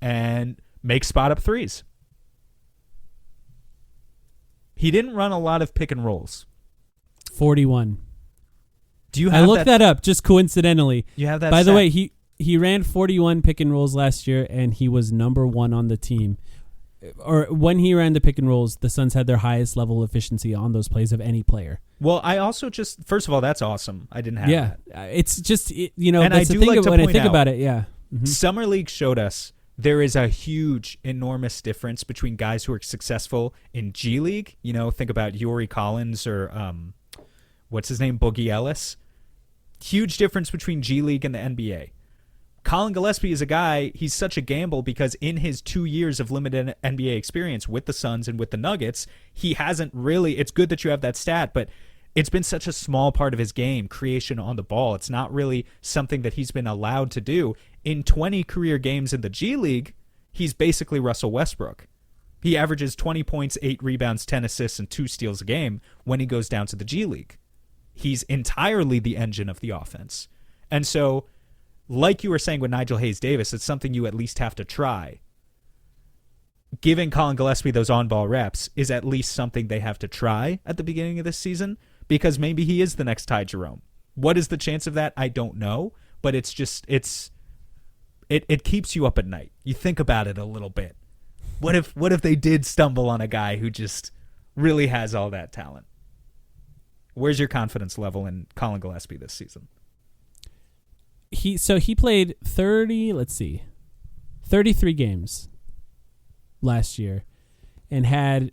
and makes spot up threes. He didn't run a lot of pick and rolls. 41. Do you have I looked that up just coincidentally. You have that By the stat? way, he ran 41 pick and rolls last year, and he was number 1 on the team. Or when he ran the pick and rolls, the Suns had their highest level of efficiency on those plays of any player. Well, I also just, first of all, that's awesome. I didn't have that. It's just, you know, And that's I the do thing like to when I point think out, about it, yeah. Mhm. Summer League showed us there is a huge, enormous difference between guys who are successful in G League. You know, think about Yuri Collins or what's his name, Boogie Ellis. Huge difference between G League and the NBA. Colin Gillespie is a guy, he's such a gamble because in his 2 years of limited NBA experience with the Suns and with the Nuggets, he hasn't really, it's good that you have that stat, but it's been such a small part of his game, creation on the ball. It's not really something that he's been allowed to do. In 20 career games in the G League, he's basically Russell Westbrook. He averages 20 points, 8 rebounds, 10 assists, and 2 steals a game when he goes down to the G League. He's entirely the engine of the offense. And so, like you were saying with Nigel Hayes-Davis, it's something you at least have to try. Giving Colin Gillespie those on-ball reps is at least something they have to try at the beginning of this season, because maybe he is the next Ty Jerome. What is the chance of that? I don't know, but it's just, it keeps you up at night. You think about it a little bit. What if they did stumble on a guy who just really has all that talent? Where's your confidence level in Colin Gillespie this season? He played 33 games last year and had,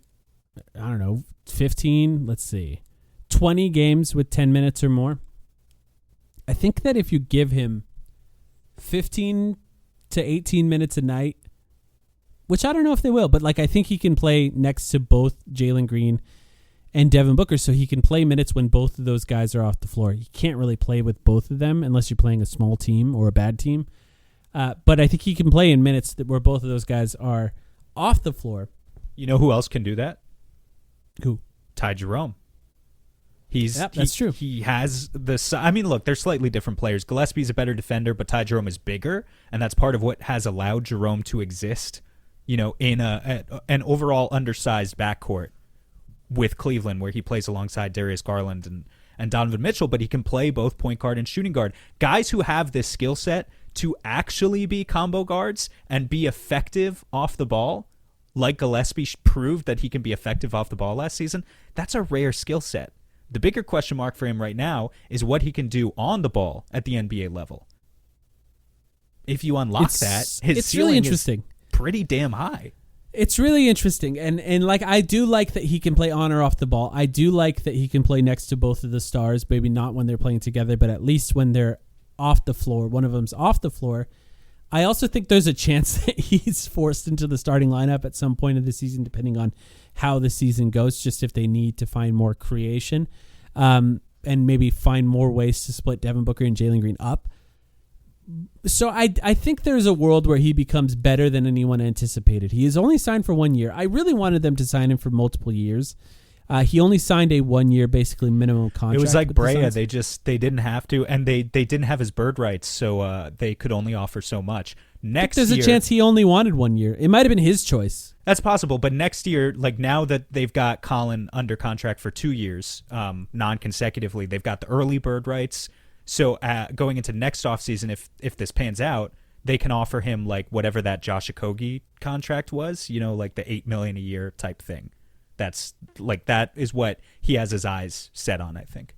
20 games with 10 minutes or more. I think that if you give him 15 to 18 minutes a night, which I don't know if they will, but like I think he can play next to both Jalen Green and Devin Booker, so he can play minutes when both of those guys are off the floor. You can't really play with both of them unless you're playing a small team or a bad team. But I think he can play in minutes where both of those guys are off the floor. You know who else can do that? Who? Ty Jerome. That's true. He has this. I mean, look, they're slightly different players. Gillespie's a better defender, but Ty Jerome is bigger, and that's part of what has allowed Jerome to exist, in an overall undersized backcourt with Cleveland, where he plays alongside Darius Garland and Donovan Mitchell, but he can play both point guard and shooting guard. Guys who have this skill set to actually be combo guards and be effective off the ball, like Gillespie proved that he can be effective off the ball last season, that's a rare skill set. The bigger question mark for him right now is what he can do on the ball at the NBA level. If you unlock his ceiling really interesting. is pretty damn high. It's really interesting, and like I do like that he can play on or off the ball. I do like that he can play next to both of the stars, maybe not when they're playing together, but at least when they're off the floor, one of them's off the floor. I also think there's a chance that he's forced into the starting lineup at some point of the season, depending on how the season goes, just if they need to find more creation and maybe find more ways to split Devin Booker and Jalen Green up. So I think there's a world where he becomes better than anyone anticipated. He is only signed for 1 year. I really wanted them to sign him for multiple years. He only signed a 1 year, basically minimum contract. It was like Brea. They They didn't have to, and they didn't have his bird rights, so they could only offer so much. There's a chance he only wanted 1 year. It might have been his choice. That's possible, but next year, like now that they've got Colin under contract for 2 years, non-consecutively, they've got the early bird rights. So going into next offseason, if this pans out, they can offer him like whatever that Josh Okogie contract was, like the $8 million a year type thing. That's like, that is what he has his eyes set on, I think.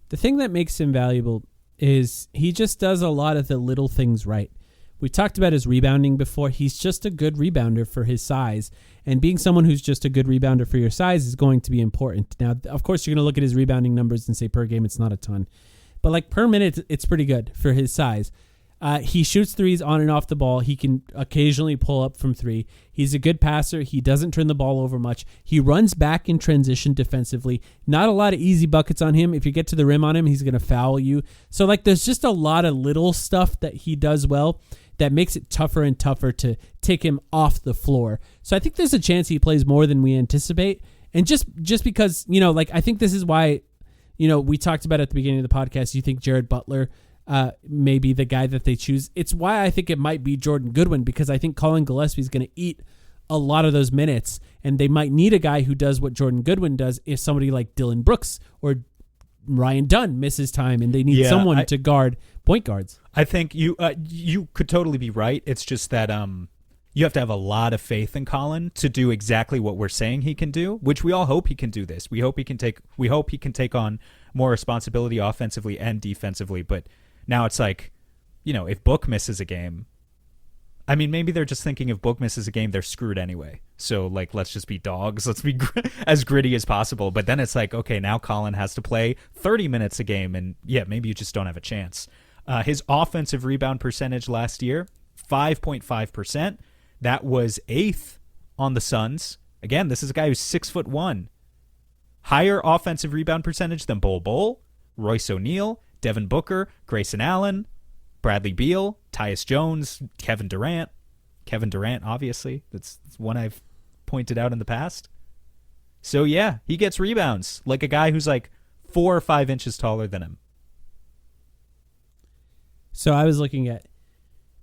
The thing that makes him valuable is he just does a lot of the little things right. We talked about his rebounding before. He's just a good rebounder for his size. And being someone who's just a good rebounder for your size is going to be important. Now, of course, you're going to look at his rebounding numbers and say per game it's not a ton. But like per minute, it's pretty good for his size. He shoots threes on and off the ball. He can occasionally pull up from three. He's a good passer. He doesn't turn the ball over much. He runs back in transition defensively. Not a lot of easy buckets on him. If you get to the rim on him, he's going to foul you. So like there's just a lot of little stuff that he does well that makes it tougher and tougher to take him off the floor. So I think there's a chance he plays more than we anticipate. And just because, like I think this is why, we talked about at the beginning of the podcast, you think Jared Butler may be the guy that they choose. It's why I think it might be Jordan Goodwin, because I think Colin Gillespie is going to eat a lot of those minutes, and they might need a guy who does what Jordan Goodwin does if somebody like Dylan Brooks or Ryan Dunn misses time, and they need someone to guard point guards. I think you could totally be right. It's just that you have to have a lot of faith in Colin to do exactly what we're saying he can do, which we all hope he can do this. We hope he can take on more responsibility offensively and defensively, but now it's like, if Book misses a game, I mean, maybe they're just thinking if Book misses a game, they're screwed anyway. So, like, let's just be dogs. Let's be as gritty as possible. But then it's like, okay, now Colin has to play 30 minutes a game, and maybe you just don't have a chance. His offensive rebound percentage last year, 5.5%. That was 8th on the Suns. Again, this is a guy who's 6'1". Higher offensive rebound percentage than Bol Bol, Royce O'Neal, Devin Booker, Grayson Allen, Bradley Beal, Tyus Jones, Kevin Durant. Kevin Durant, obviously. That's one I've pointed out in the past. So, yeah, he gets rebounds like a guy who's like 4 or 5 inches taller than him. So I was looking at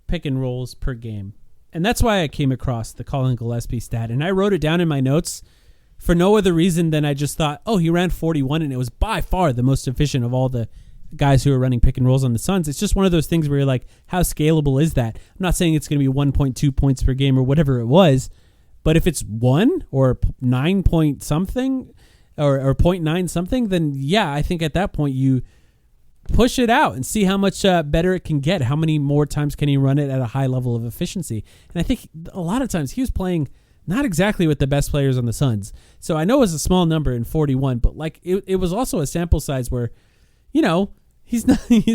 pick and rolls per game. And that's why I came across the Colin Gillespie stat. And I wrote it down in my notes for no other reason than I just thought, he ran 41, and it was by far the most efficient of all the guys who are running pick and rolls on the Suns. It's just one of those things where you're like, how scalable is that? I'm not saying it's going to be 1.2 points per game or whatever it was, but if it's 1 or 9 point something or 0.9 something, then I think at that point you push it out and see how much better it can get. How many more times can he run it at a high level of efficiency? And I think a lot of times he was playing not exactly with the best players on the Suns. So I know it was a small number in 41, but like it was also a sample size where, he's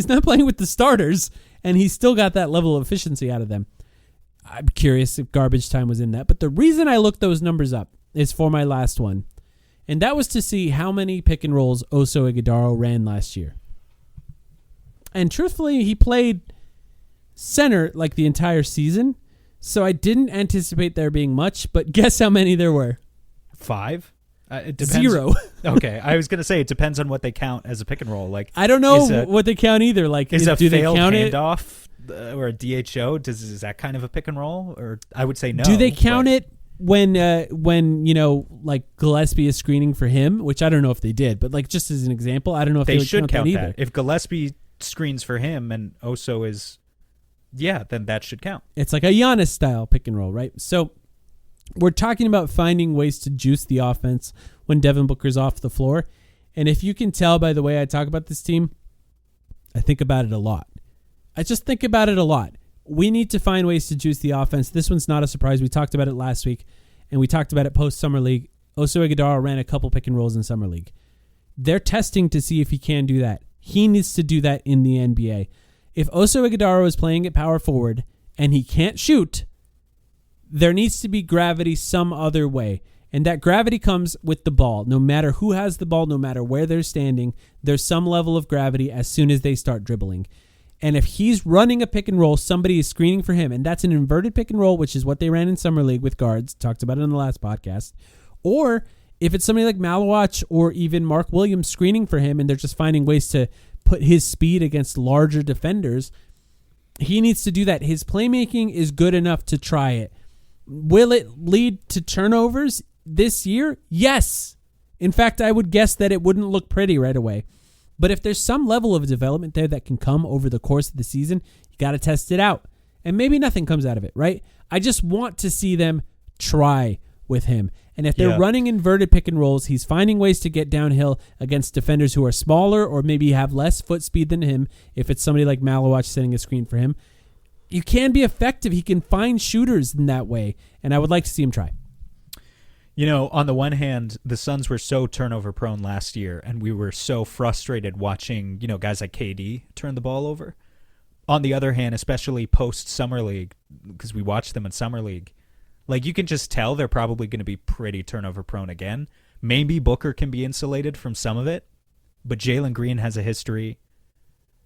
not playing with the starters, and he's still got that level of efficiency out of them. I'm curious if garbage time was in that. But the reason I looked those numbers up is for my last one, and that was to see how many pick and rolls Oso Ighodaro ran last year. And truthfully, he played center like the entire season, so I didn't anticipate there being much, but guess how many there were? 5? It depends. 0. Okay, I was gonna say it depends on what they count as a pick and roll. Like, I don't know what they count either. Like, is a do failed they count handoff or a DHO? Is that kind of a pick and roll? Or I would say no. Do they count it when like Gillespie is screening for him? Which I don't know if they did, but like just as an example, I don't know if they would should count that either. If Gillespie screens for him and Oso is, then that should count. It's like a Giannis style pick and roll, right? So we're talking about finding ways to juice the offense when Devin Booker's off the floor. And if you can tell by the way I talk about this team, I think about it a lot. I just think about it a lot. We need to find ways to juice the offense. This one's not a surprise. We talked about it last week, and we talked about it post-Summer League. Oso Ighodaro ran a couple pick and rolls in Summer League. They're testing to see if he can do that. He needs to do that in the NBA. If Oso Ighodaro is playing at power forward and he can't shoot, there needs to be gravity some other way. And that gravity comes with the ball. No matter who has the ball, no matter where they're standing, there's some level of gravity as soon as they start dribbling. And if he's running a pick and roll, somebody is screening for him. And that's an inverted pick and roll, which is what they ran in Summer League with guards. Talked about it in the last podcast. Or if it's somebody like Malawach or even Mark Williams screening for him and they're just finding ways to put his speed against larger defenders, he needs to do that. His playmaking is good enough to try it. Will it lead to turnovers this year? Yes. In fact, I would guess that it wouldn't look pretty right away. But if there's some level of development there that can come over the course of the season, you got to test it out. And maybe nothing comes out of it, right? I just want to see them try with him. And if they're Yeah. running inverted pick and rolls, he's finding ways to get downhill against defenders who are smaller or maybe have less foot speed than him. If it's somebody like Malawach setting a screen for him, you can be effective. He can find shooters in that way, and I would like to see him try. You know, on the one hand, the Suns were so turnover prone last year, and we were so frustrated watching, you know, guys like KD turn the ball over. On the other hand, especially post Summer League, because we watched them in Summer League, like you can just tell they're probably going to be pretty turnover prone again. Maybe Booker can be insulated from some of it, but Jalen Green has a history.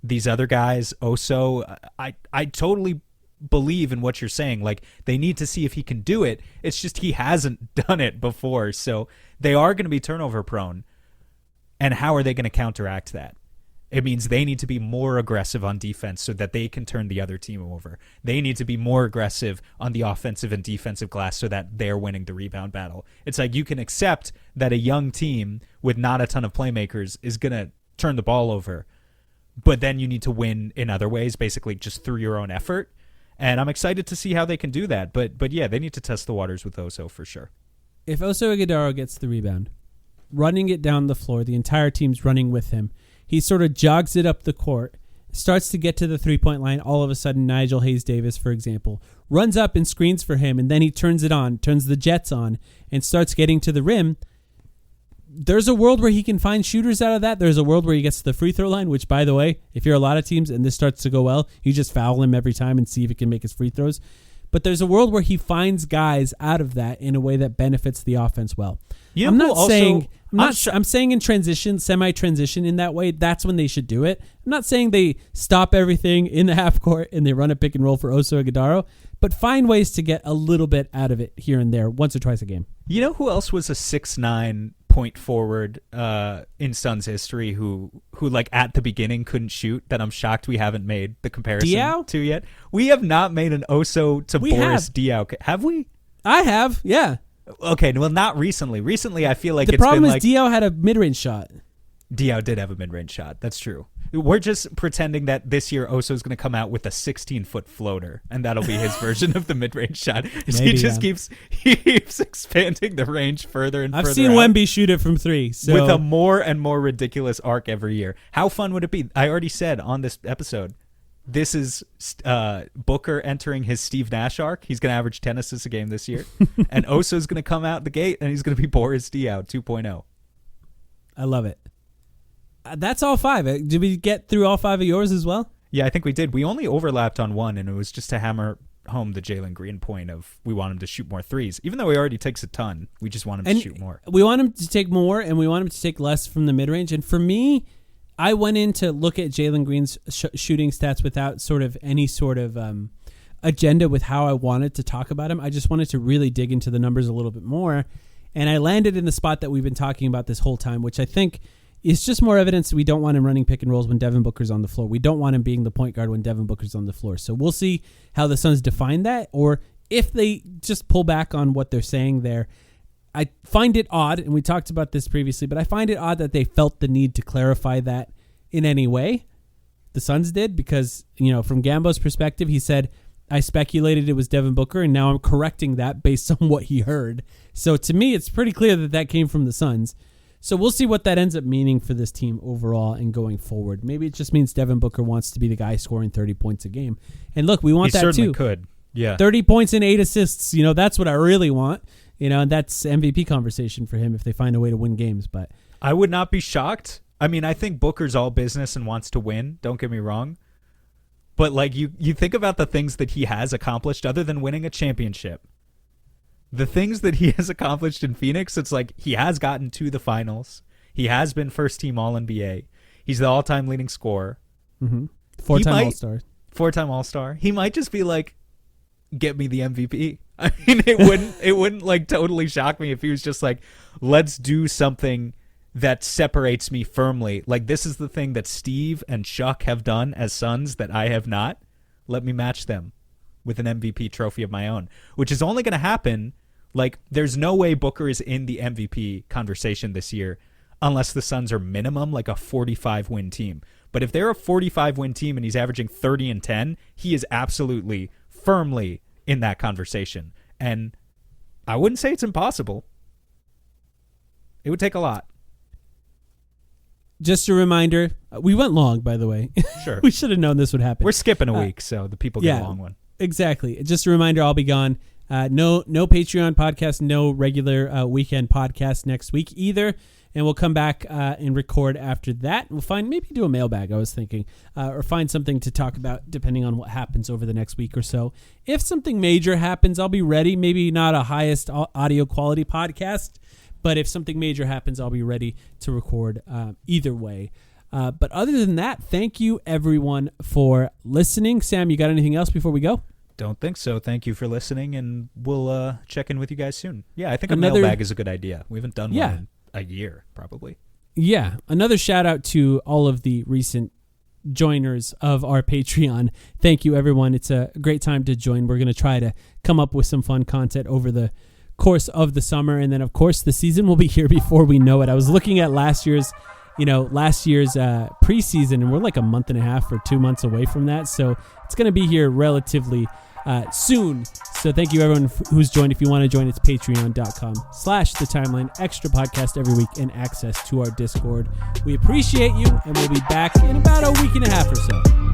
These other guys, Oso, I totally believe in what you're saying. Like, they need to see if he can do it. It's just he hasn't done it before, so they are going to be turnover prone. And how are they going to counteract that? It means they need to be more aggressive on defense so that they can turn the other team over. They need to be more aggressive on the offensive and defensive glass so that they're winning the rebound battle. It's like you can accept that a young team with not a ton of playmakers is going to turn the ball over, but then you need to win in other ways, basically just through your own effort. And I'm excited to see how they can do that. But yeah, they need to test the waters with Oso for sure. If Oso Ighodaro gets the rebound, running it down the floor, the entire team's running with him. He sort of jogs it up the court, starts to get to the three-point line. All of a sudden, Nigel Hayes-Davis, for example, runs up and screens for him, and then he turns it on, turns the Jets on, and starts getting to the rim. There's a world where he can find shooters out of that. There's a world where he gets to the free throw line, which, by the way, if you're a lot of teams and this starts to go well, you just foul him every time and see if he can make his free throws. But there's a world where he finds guys out of that in a way that benefits the offense well. I'm saying in transition, semi-transition in that way, that's when they should do it. I'm not saying they stop everything in the half court and they run a pick and roll for Oso Ighodaro, but find ways to get a little bit out of it here and there once or twice a game. You know who else was a 6'9" point forward in Suns history who like at the beginning couldn't shoot that I'm shocked we haven't made the comparison Diaw? to yet? We have not made an Oso to Boris Diaw. Have we? I have, yeah. Okay, well, not recently. Recently, I feel like The it's problem been is like Diaw had a mid-range shot. Diaw did have a mid-range shot. That's true. We're just pretending that this year Oso's going to come out with a 16-foot floater, and that'll be his version of the mid-range shot. He just keeps expanding the range further and further. I've seen out Wemby shoot it from three. So. with a more and more ridiculous arc every year. How fun would it be? I already said on this episode, this is Booker entering his Steve Nash arc. He's going to average 10 assists a game this year. And Oso's going to come out the gate, and he's going to be Boris Diaw 2.0. I love it. That's all five. Did we get through all five of yours as well? Yeah, I think we did. We only overlapped on one, and it was just to hammer home the Jalen Green point of we want him to shoot more threes. Even though he already takes a ton, we just want him to shoot more. We want him to take more, and we want him to take less from the mid-range. And for me, I went in to look at Jalen Green's shooting stats without sort of any sort of agenda with how I wanted to talk about him. I just wanted to really dig into the numbers a little bit more. And I landed in the spot that we've been talking about this whole time, which I think is just more evidence that we don't want him running pick and rolls when Devin Booker's on the floor. We don't want him being the point guard when Devin Booker's on the floor. So we'll see how the Suns define that, or if they just pull back on what they're saying there. I find it odd, and we talked about this previously, but I find it odd that they felt the need to clarify that in any way. The Suns did, because, you know, from Gambo's perspective, he said, I speculated it was Devin Booker, and now I'm correcting that based on what he heard. So to me, it's pretty clear that that came from the Suns. So we'll see what that ends up meaning for this team overall and going forward. Maybe it just means Devin Booker wants to be the guy scoring 30 points a game. And look, we want that too. He certainly could. Yeah. 30 points and 8 assists. You know, that's what I really want. You know, and that's MVP conversation for him if they find a way to win games. But I would not be shocked. I mean, I think Booker's all business and wants to win. Don't get me wrong. But like you think about the things that he has accomplished other than winning a championship. The things that he has accomplished in Phoenix, it's like he has gotten to the finals. He has been first-team All-NBA. He's the all-time leading scorer. Mm-hmm. Four-time All-Star. Four-time All-Star. He might just be like, get me the MVP. I mean, it wouldn't like totally shock me if he was just like, let's do something that separates me firmly. Like, this is the thing that Steve and Chuck have done as Suns that I have not. Let me match them with an MVP trophy of my own, which is only going to happen. Like, there's no way Booker is in the MVP conversation this year unless the Suns are minimum like a 45-win team. But if they're a 45-win team and he's averaging 30 and 10, he is absolutely firmly in that conversation. And I wouldn't say it's impossible. It would take a lot. Just a reminder, we went long, by the way. Sure. We should have known this would happen. We're skipping a week, so the people get a long one. Exactly. Just a reminder, I'll be gone. No Patreon podcast, no regular weekend podcast next week either. And we'll come back and record after that. We'll maybe do a mailbag, I was thinking, or find something to talk about depending on what happens over the next week or so. If something major happens, I'll be ready. Maybe not a highest audio quality podcast, but if something major happens, I'll be ready to record either way. But other than that, thank you everyone for listening. Sam, you got anything else before we go? Don't think so. Thank you for listening, and we'll check in with you guys soon. Yeah, I think a mailbag is a good idea. We haven't done one in a year, probably. Yeah. Another shout out to all of the recent joiners of our Patreon. Thank you, everyone. It's a great time to join. We're going to try to come up with some fun content over the course of the summer, and then, of course, the season will be here before we know it. I was looking at last year's preseason, and we're like a month and a half or 2 months away from that, so it's going to be here relatively soon. So thank you everyone who's joined. If you want to join, it's patreon.com/thetimeline. Extra podcast every week and access to our Discord. We appreciate you, and we'll be back in about a week and a half or so.